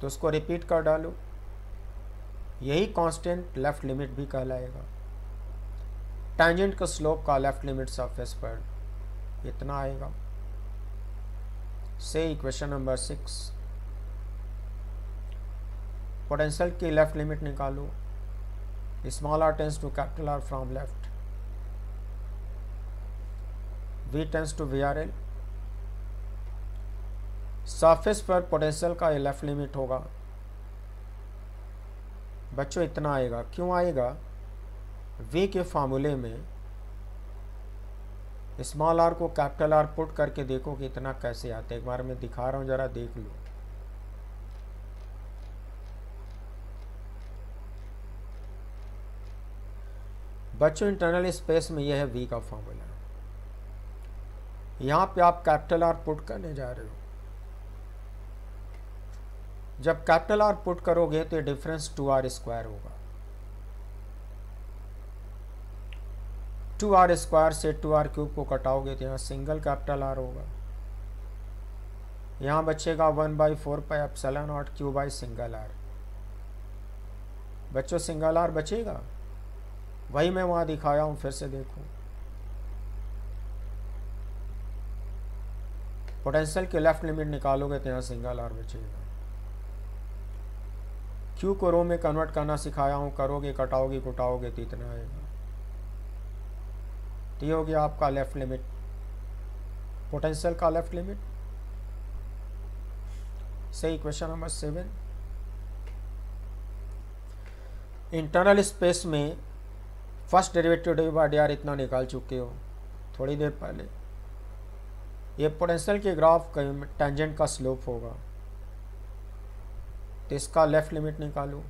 तो उसको रिपीट कर डालो, यही कांस्टेंट लेफ्ट लिमिट भी कहलाएगा। टेंजेंट का स्लोप का लेफ्ट लिमिट सरफेस पर इतना आएगा। से इक्वेशन नंबर 6, पोटेंशियल की लेफ्ट लिमिट निकालो। Small are tends to capital R from left, V tends to V R L. Surface पर पोटेंशियल का ये लेफ्ट लिमिट होगा बच्चों, इतना आएगा। क्यों आएगा? वी के फार्मूले में स्मॉल आर को कैपिटल आर पुट करके देखो कि इतना कैसे आता है। एक बार मैं दिखा रहा हूं, जरा देख लो। बच्चों इंटरनल स्पेस में यह है वी का फार्मूला। यहां पे आप कैपिटल आर पुट करने जा रहे हो। जब कैपिटल आर पुट करोगे तो ये डिफरेंस 2r² होगा। 2r² से 2r³ को कटाओगे तो यहाँ सिंगल कैपिटल आर होगा। यहाँ बचेगा 1/4πε0 Q बाई सिंगल आर। बच्चों सिंगल आर बचेगा, वही मैं वहाँ दिखाया हूँ, फिर से देखो। पोटेंशियल के लेफ्ट लिमिट निकालोगे तो यहाँ सिंगल आर बचेगा। क्यू को रो में कन्वर्ट करना सिखाया हूँ, करोगे कटाओगे कुटाओगे तो इतना आएगा। तो ये हो गया आपका लेफ्ट लिमिट, पोटेंशियल का लेफ्ट लिमिट। सही क्वेश्चन नंबर 7, इंटरनल स्पेस में फर्स्ट डेरिवेटिव dy/dr इतना निकाल चुके हो थोड़ी देर पहले। ये पोटेंशियल के ग्राफ का टेंजेंट का स्लोप होगा, तो इसका लेफ्ट लिमिट निकालो।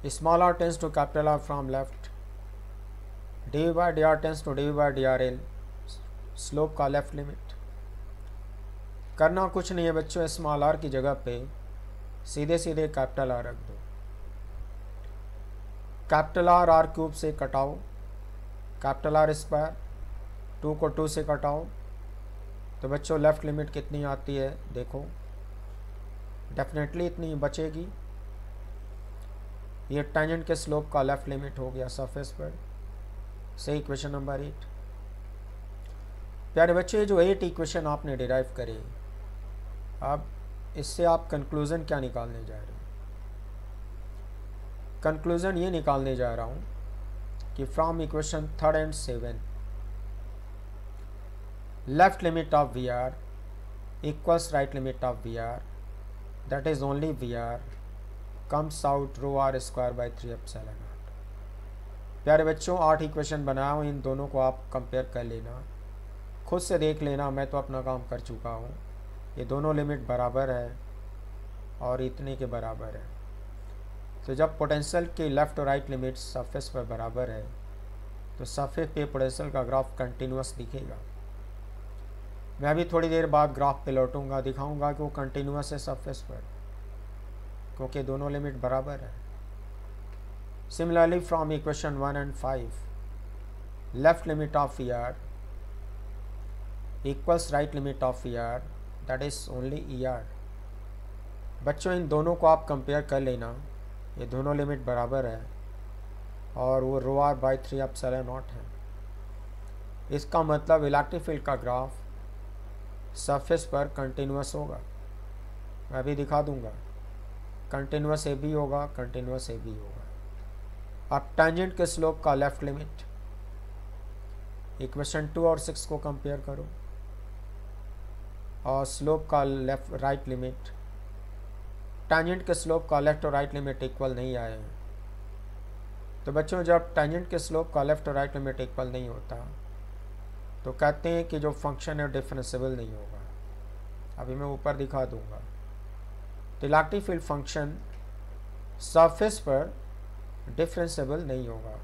Small are tends to capital R from left, dy/dr tends to dy/drl, slope का लेफ्ट लिमिट। करना कुछ नहीं है बच्चों, स्मॉल आर की जगह पे सीधे सीधे कैपिटल आर रख दो। कैपिटल आर r³ से कटाओ, कैपिटल R², 2 को 2 से कटाओ तो बच्चों लेफ्ट लिमिट कितनी आती है देखो, डेफिनेटली इतनी बचेगी। ये टेंजेंट के स्लोप का लेफ्ट लिमिट हो गया सरफेस पर। सही क्वेश्चन नंबर 8। प्यारे बच्चे जो 8 इक्वेशन आपने डिराइव करे, अब इससे आप कंक्लूजन क्या निकालने जा रहे हैं? कंक्लूजन ये निकालने जा रहा हूँ कि from equation 3 and 7 left limit of VR equals right limit of VR, that is only VR, comes out rho r² by 3ε0। प्यारे बच्चों 8 इक्वेशन बनाया हूँ, इन दोनों को आप कंपेयर कर लेना, खुद से देख लेना। मैं तो अपना काम कर चुका हूँ। ये दोनों लिमिट बराबर है और इतने के बराबर है। तो जब पोटेंशियल के लेफ़्ट और राइट लिमिट सरफेस पर बराबर है तो सरफेस पे पोटेंशियल का ग्राफ कंटिन्यूस दिखेगा। मैं अभी थोड़ी देर बाद ग्राफ पे लौटूंगा, दिखाऊंगा कि वो कंटिन्यूस है सरफेस पर, क्योंकि दोनों लिमिट बराबर है। Similarly from equation 1 and 5 left limit of ER equals right limit of ER, that is only ER। बच्चों इन दोनों को आप कंपेयर कर लेना, ये दोनों लिमिट बराबर है और वो rho r by 3ε0 है। इसका मतलब इलेक्ट्रिक फील्ड का ग्राफ सरफेस पर कंटिन्यूस होगा। मैं अभी दिखा दूंगा, कंटिन्यूस AB होगा, कंटिन्यूस AB होगा। अब टेंजेंट के स्लोप का लेफ्ट लिमिट, इक्वेशन 2 और 6 को कंपेयर करो और स्लोप का लेफ्ट राइट लिमिट, टेंजेंट के स्लोप का लेफ्ट और राइट लिमिट इक्वल नहीं आए हैं। तो बच्चों जब टेंजेंट के स्लोप का लेफ्ट और राइट लिमिट इक्वल नहीं होता तो कहते हैं कि जो फंक्शन है डिफरेंशिएबल नहीं होगा। अभी मैं ऊपर दिखा दूंगा। तो इलेक्ट्रिक फील्ड फंक्शन सरफेस पर डिफरेंशिएबल नहीं होगा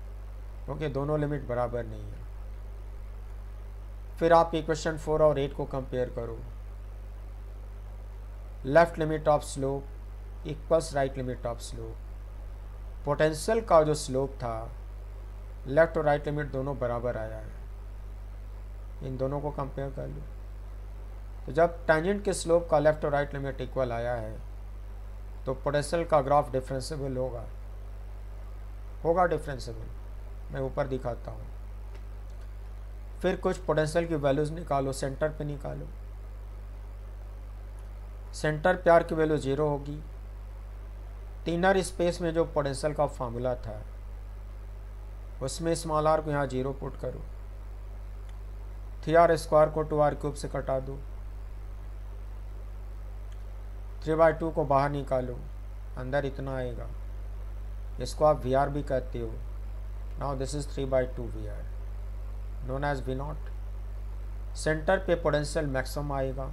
क्योंकि दोनों लिमिट बराबर नहीं है। फिर आप इक्वेशन 4 और 8 को कंपेयर करो। Left limit of slope equals right limit of slope. Potential का जो स्लोप था लेफ्ट और राइट लिमिट दोनों बराबर आया है, इन दोनों को कंपेयर कर लो। तो जब टेंजेंट के स्लोप का लेफ्ट और राइट लिमिट इक्वल आया है तो पोटेंशियल का ग्राफ डिफरेंशिएबल होगा। होगा डिफरेंशिएबल, मैं ऊपर दिखाता हूँ। फिर कुछ पोटेंशियल की वैल्यूज़ निकालो, सेंटर पे निकालो। सेंटर पे आर की वैल्यू 0 होगी। इनर स्पेस में जो पोटेंशियल का फॉर्मूला था उसमें स्मॉल आर को यहाँ 0 पुट करो। 3r² को 2r³ से कटा दो। 3/2 को बाहर निकालो, अंदर इतना आएगा, इसको आप VR भी कहते हो। Now this is 3/2 VR known as V0। Centre पे पोटेंशियल मैक्सिमम आएगा,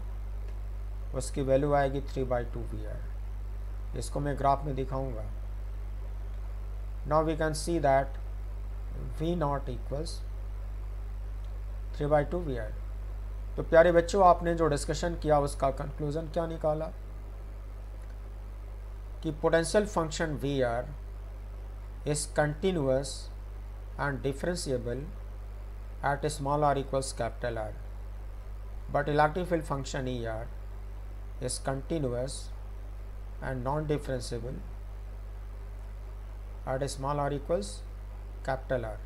उसकी वैल्यू आएगी 3/2 VR। इसको मैं ग्राफ में दिखाऊंगा। Now we can see that V0 equals 3/2 VR। तो प्यारे बच्चों, आपने जो डिस्कशन किया उसका कंक्लूजन क्या निकाला कि potential function VR is continuous and differentiable at small r equals capital R, but electric field function ER is continuous and non-differentiable at small r equals capital R।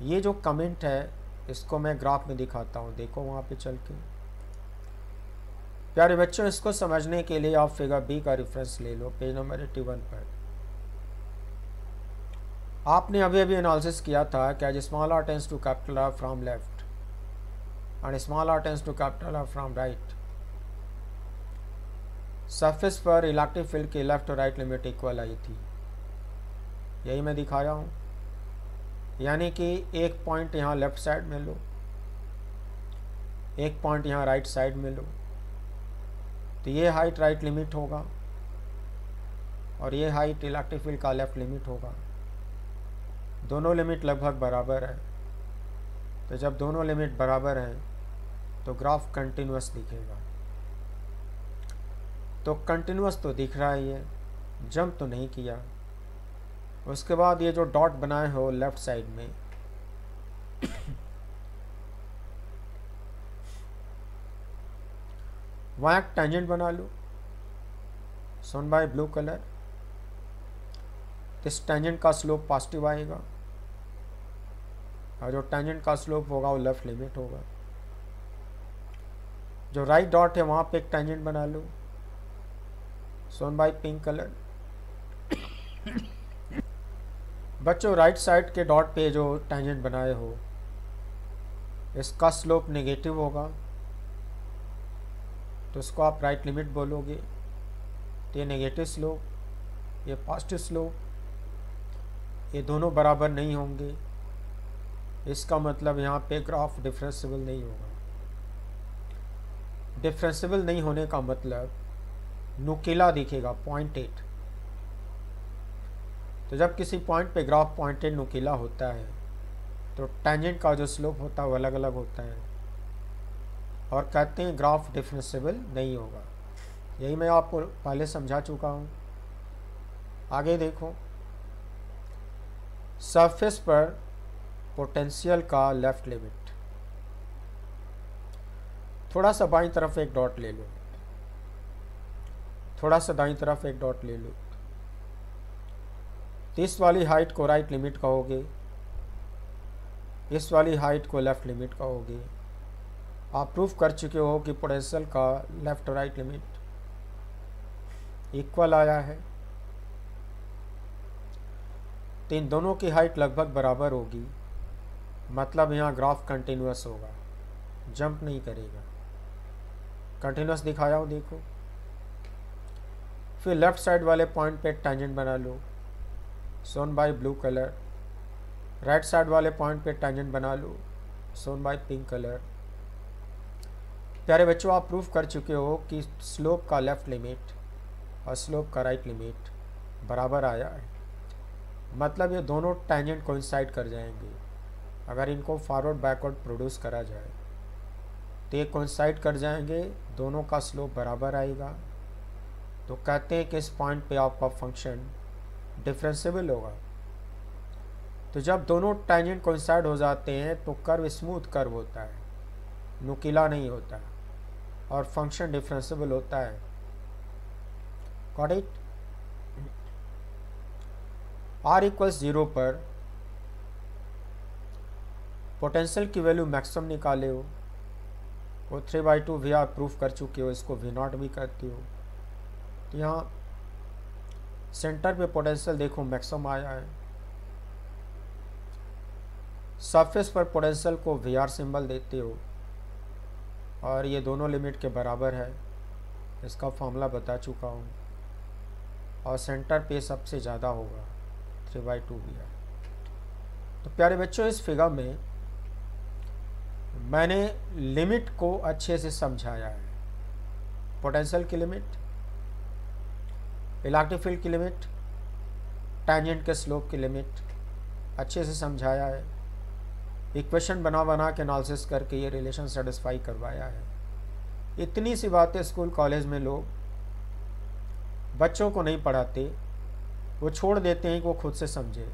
ये जो कमेंट है इसको मैं ग्राफ में दिखाता हूँ, देखो वहाँ पे चल के। प्यारे बच्चों, इसको समझने के लिए आप फिगर बी का रेफरेंस ले लो, पेज नंबर 81 पर। आपने अभी अभी एनालिसिस किया था कि as small are tends to capital R from left and small are tends to capital R from right, surface पर इलेक्ट्रिक फील्ड की लेफ्ट और राइट लिमिट इक्वल आई थी। यही मैं दिखाया हूँ, यानी कि एक पॉइंट यहाँ लेफ्ट साइड में लो, एक पॉइंट यहाँ राइट साइड में लो, तो ये हाइट राइट लिमिट होगा और ये हाइट इलेक्ट्रिक फील्ड का लेफ्ट लिमिट होगा। दोनों लिमिट लगभग बराबर है, तो जब दोनों लिमिट बराबर हैं तो ग्राफ कंटिन्यूअस दिखेगा। तो कंटिन्यूअस तो दिख रहा है, ये जंप तो नहीं किया। उसके बाद ये जो डॉट बनाए हो लेफ्ट साइड में, वहाँ एक टेंजेंट बना लो, सोन बाय ब्लू कलर। इस टेंजेंट का स्लोप पॉजिटिव आएगा और जो टेंजेंट का स्लोप होगा वो लेफ्ट लिमिट होगा। जो राइट डॉट है वहाँ पे एक टेंजेंट बना लो, सोन बाय पिंक कलर। बच्चों, राइट साइड के डॉट पे जो टेंजेंट बनाए हो इसका स्लोप नेगेटिव होगा, तो इसको आप राइट लिमिट बोलोगे। तो ये नेगेटिव स्लोप, ये पॉजिटिव स्लोप, ये दोनों बराबर नहीं होंगे, इसका मतलब यहाँ पे ग्राफ डिफरेंशिएबल नहीं होगा। डिफरेंशिएबल नहीं होने का मतलब नुकीला दिखेगा, पॉइंटेड। तो जब किसी पॉइंट पे ग्राफ पॉइंटेड नुकीला होता है तो टेंजेंट का जो स्लोप होता है वो अलग अलग होता है और कहते हैं ग्राफ डिफरेंशिएबल नहीं होगा। यही मैं आपको पहले समझा चुका हूँ। आगे देखो, सरफेस पर पोटेंशियल का लेफ्ट लिमिट। थोड़ा सा बाईं तरफ एक डॉट ले लो, थोड़ा सा दाईं तरफ एक डॉट ले लो। इस वाली हाइट को राइट लिमिट कहोगे, इस वाली हाइट को लेफ्ट लिमिट कहोगे। आप प्रूफ कर चुके हो कि पोटेंशियल का लेफ्ट और राइट लिमिट इक्वल आया है, तो इन दोनों की हाइट लगभग बराबर होगी, मतलब यहाँ ग्राफ कंटिन्यूअस होगा, जंप नहीं करेगा। कंटिन्यूअस दिखाया हो, देखो। फिर लेफ्ट साइड वाले पॉइंट पे टेंजेंट बना लो, shown by blue colour. Right side वाले पॉइंट पे टेंजेंट बना लो, सोन बाय पिंक कलर। प्यारे बच्चों, आप प्रूफ कर चुके हो कि स्लोप का लेफ्ट लिमिट और स्लोप का राइट लिमिट बराबर आया है, मतलब ये दोनों टेंजेंट कोइंसाइड कर जाएंगे। अगर इनको फॉरवर्ड बैकवर्ड प्रोड्यूस करा जाए तो ये कोइंसाइड कर जाएंगे, दोनों का स्लोप बराबर आएगा, तो कहते हैं कि इस पॉइंट पे आपका फंक्शन डिफरेंशिएबल होगा। तो जब दोनों टेंजेंट कोइंसाइड हो जाते हैं तो कर्व स्मूथ कर्व होता है, नुकीला नहीं होता और फंक्शन डिफरेंशिएबल होता है। Got it? r इक्वल्स 0 पर पोटेंशियल की वैल्यू मैक्सिमम निकाले हो, वो 3/2 वी आर प्रूफ कर चुके हो, इसको वी नॉट भी करती हो। तो यहाँ सेंटर पे पोटेंशियल देखो मैक्सिमम आया है, सरफेस पर पोटेंशियल को वी आर सिंबल देते हो, और ये दोनों लिमिट के बराबर है, इसका फॉर्मूला बता चुका हूँ, और सेंटर पे सबसे ज़्यादा होगा 3/2 वी आर। तो प्यारे बच्चों, इस फिगर में मैंने लिमिट को अच्छे से समझाया है, पोटेंशियल की लिमिट, इलेक्ट्रिक फील्ड की लिमिट, टैंजेंट के स्लोप की लिमिट अच्छे से समझाया है, इक्वेशन बना बना के एनालिसिस करके ये रिलेशन सेटिस्फाई करवाया है। इतनी सी बातें स्कूल कॉलेज में लोग बच्चों को नहीं पढ़ाते, वो छोड़ देते हैं कि वो खुद से समझे।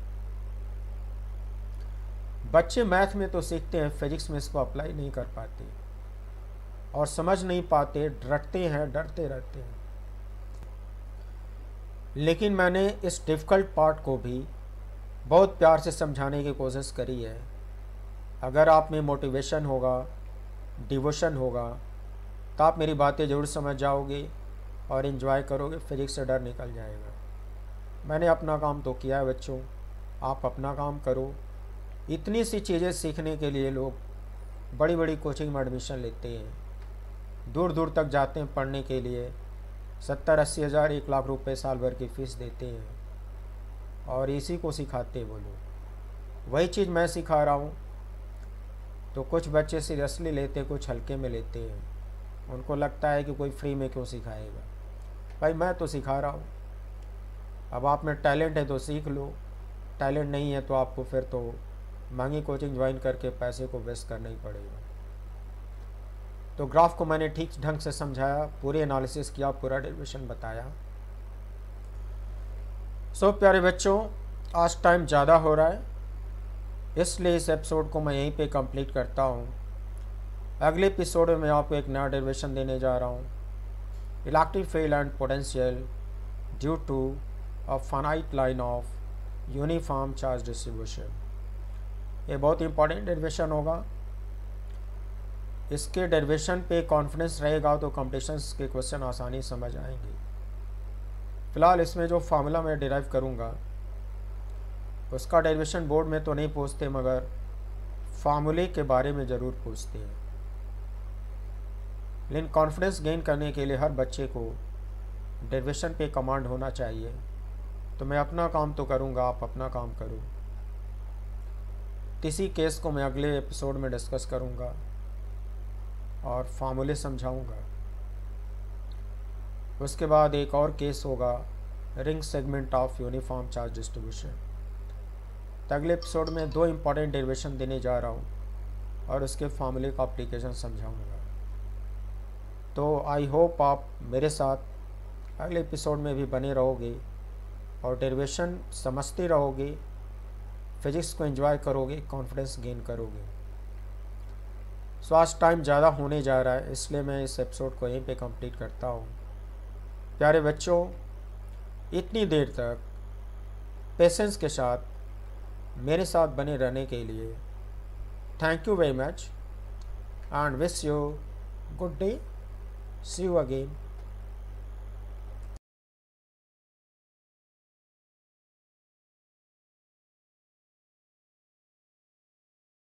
बच्चे मैथ में तो सीखते हैं, फिजिक्स में इसको अप्लाई नहीं कर पाते और समझ नहीं पाते, डरते हैं, डरते रहते हैं। लेकिन मैंने इस डिफ़िकल्ट पार्ट को भी बहुत प्यार से समझाने की कोशिश करी है। अगर आप में मोटिवेशन होगा, डिवोशन होगा, तो आप मेरी बातें ज़रूर समझ जाओगे और इन्जॉय करोगे, फिजिक्स से डर निकल जाएगा। मैंने अपना काम तो किया है बच्चों, आप अपना काम करो। इतनी सी चीज़ें सीखने के लिए लोग बड़ी बड़ी कोचिंग में एडमिशन लेते हैं, दूर दूर तक जाते हैं पढ़ने के लिए, 70-80 हज़ार 1 लाख रुपए साल भर की फ़ीस देते हैं और इसी को सिखाते हैं वो लोग। वही चीज़ मैं सिखा रहा हूँ, तो कुछ बच्चे सीरियसली लेते, कुछ हल्के में लेते हैं। उनको लगता है कि कोई फ्री में क्यों सिखाएगा। भाई मैं तो सिखा रहा हूँ, अब आप में टैलेंट है तो सीख लो, टैलेंट नहीं है तो आपको फिर तो महंगी कोचिंग ज्वाइन करके पैसे को वेस्ट करना ही पड़ेगा। तो ग्राफ को मैंने ठीक ढंग से समझाया, पूरे एनालिसिस किया, पूरा डेरिवेशन बताया। सो प्यारे बच्चों, आज टाइम ज़्यादा हो रहा है, इसलिए इस एपिसोड को मैं यहीं पे कंप्लीट करता हूँ। अगले एपिसोड में मैं आपको एक नया डेरिवेशन देने जा रहा हूँ, electric field and potential due to a finite line of uniform charge distribution. ये बहुत इंपॉर्टेंट डेरिवेशन होगा। इसके डेरिवेशन पे कॉन्फिडेंस रहेगा तो कॉम्पिटिशन्स के क्वेश्चन आसानी समझ आएंगे। फिलहाल इसमें जो फार्मूला मैं डिराइव करूँगा उसका डेरिवेशन बोर्ड में तो नहीं पूछते, मगर फार्मूले के बारे में ज़रूर पूछते हैं। लेकिन कॉन्फिडेंस गेन करने के लिए हर बच्चे को डेरिवेशन पे कमांड होना चाहिए। तो मैं अपना काम तो करूँगा, आप अपना काम करो। इसी केस को मैं अगले एपिसोड में डिस्कस करूँगा और फार्मूले समझाऊँगा। उसके बाद एक और केस होगा, ring segment of uniform charge distribution. तो अगले एपिसोड में 2 इम्पॉर्टेंट डेरिवेशन देने जा रहा हूँ और उसके फार्मूले का एप्लीकेशन समझाऊँगा। तो आई होप आप मेरे साथ अगले एपिसोड में भी बने रहोगे और डेरिवेशन समझते रहोगे, फिजिक्स को एंजॉय करोगे, कॉन्फिडेंस गेन करोगे। सो आज टाइम ज़्यादा होने जा रहा है, इसलिए मैं इस एपिसोड को यहीं पे कंप्लीट करता हूँ। प्यारे बच्चों, इतनी देर तक पेशेंस के साथ मेरे साथ बने रहने के लिए thank you very much and wish you good day. See you again.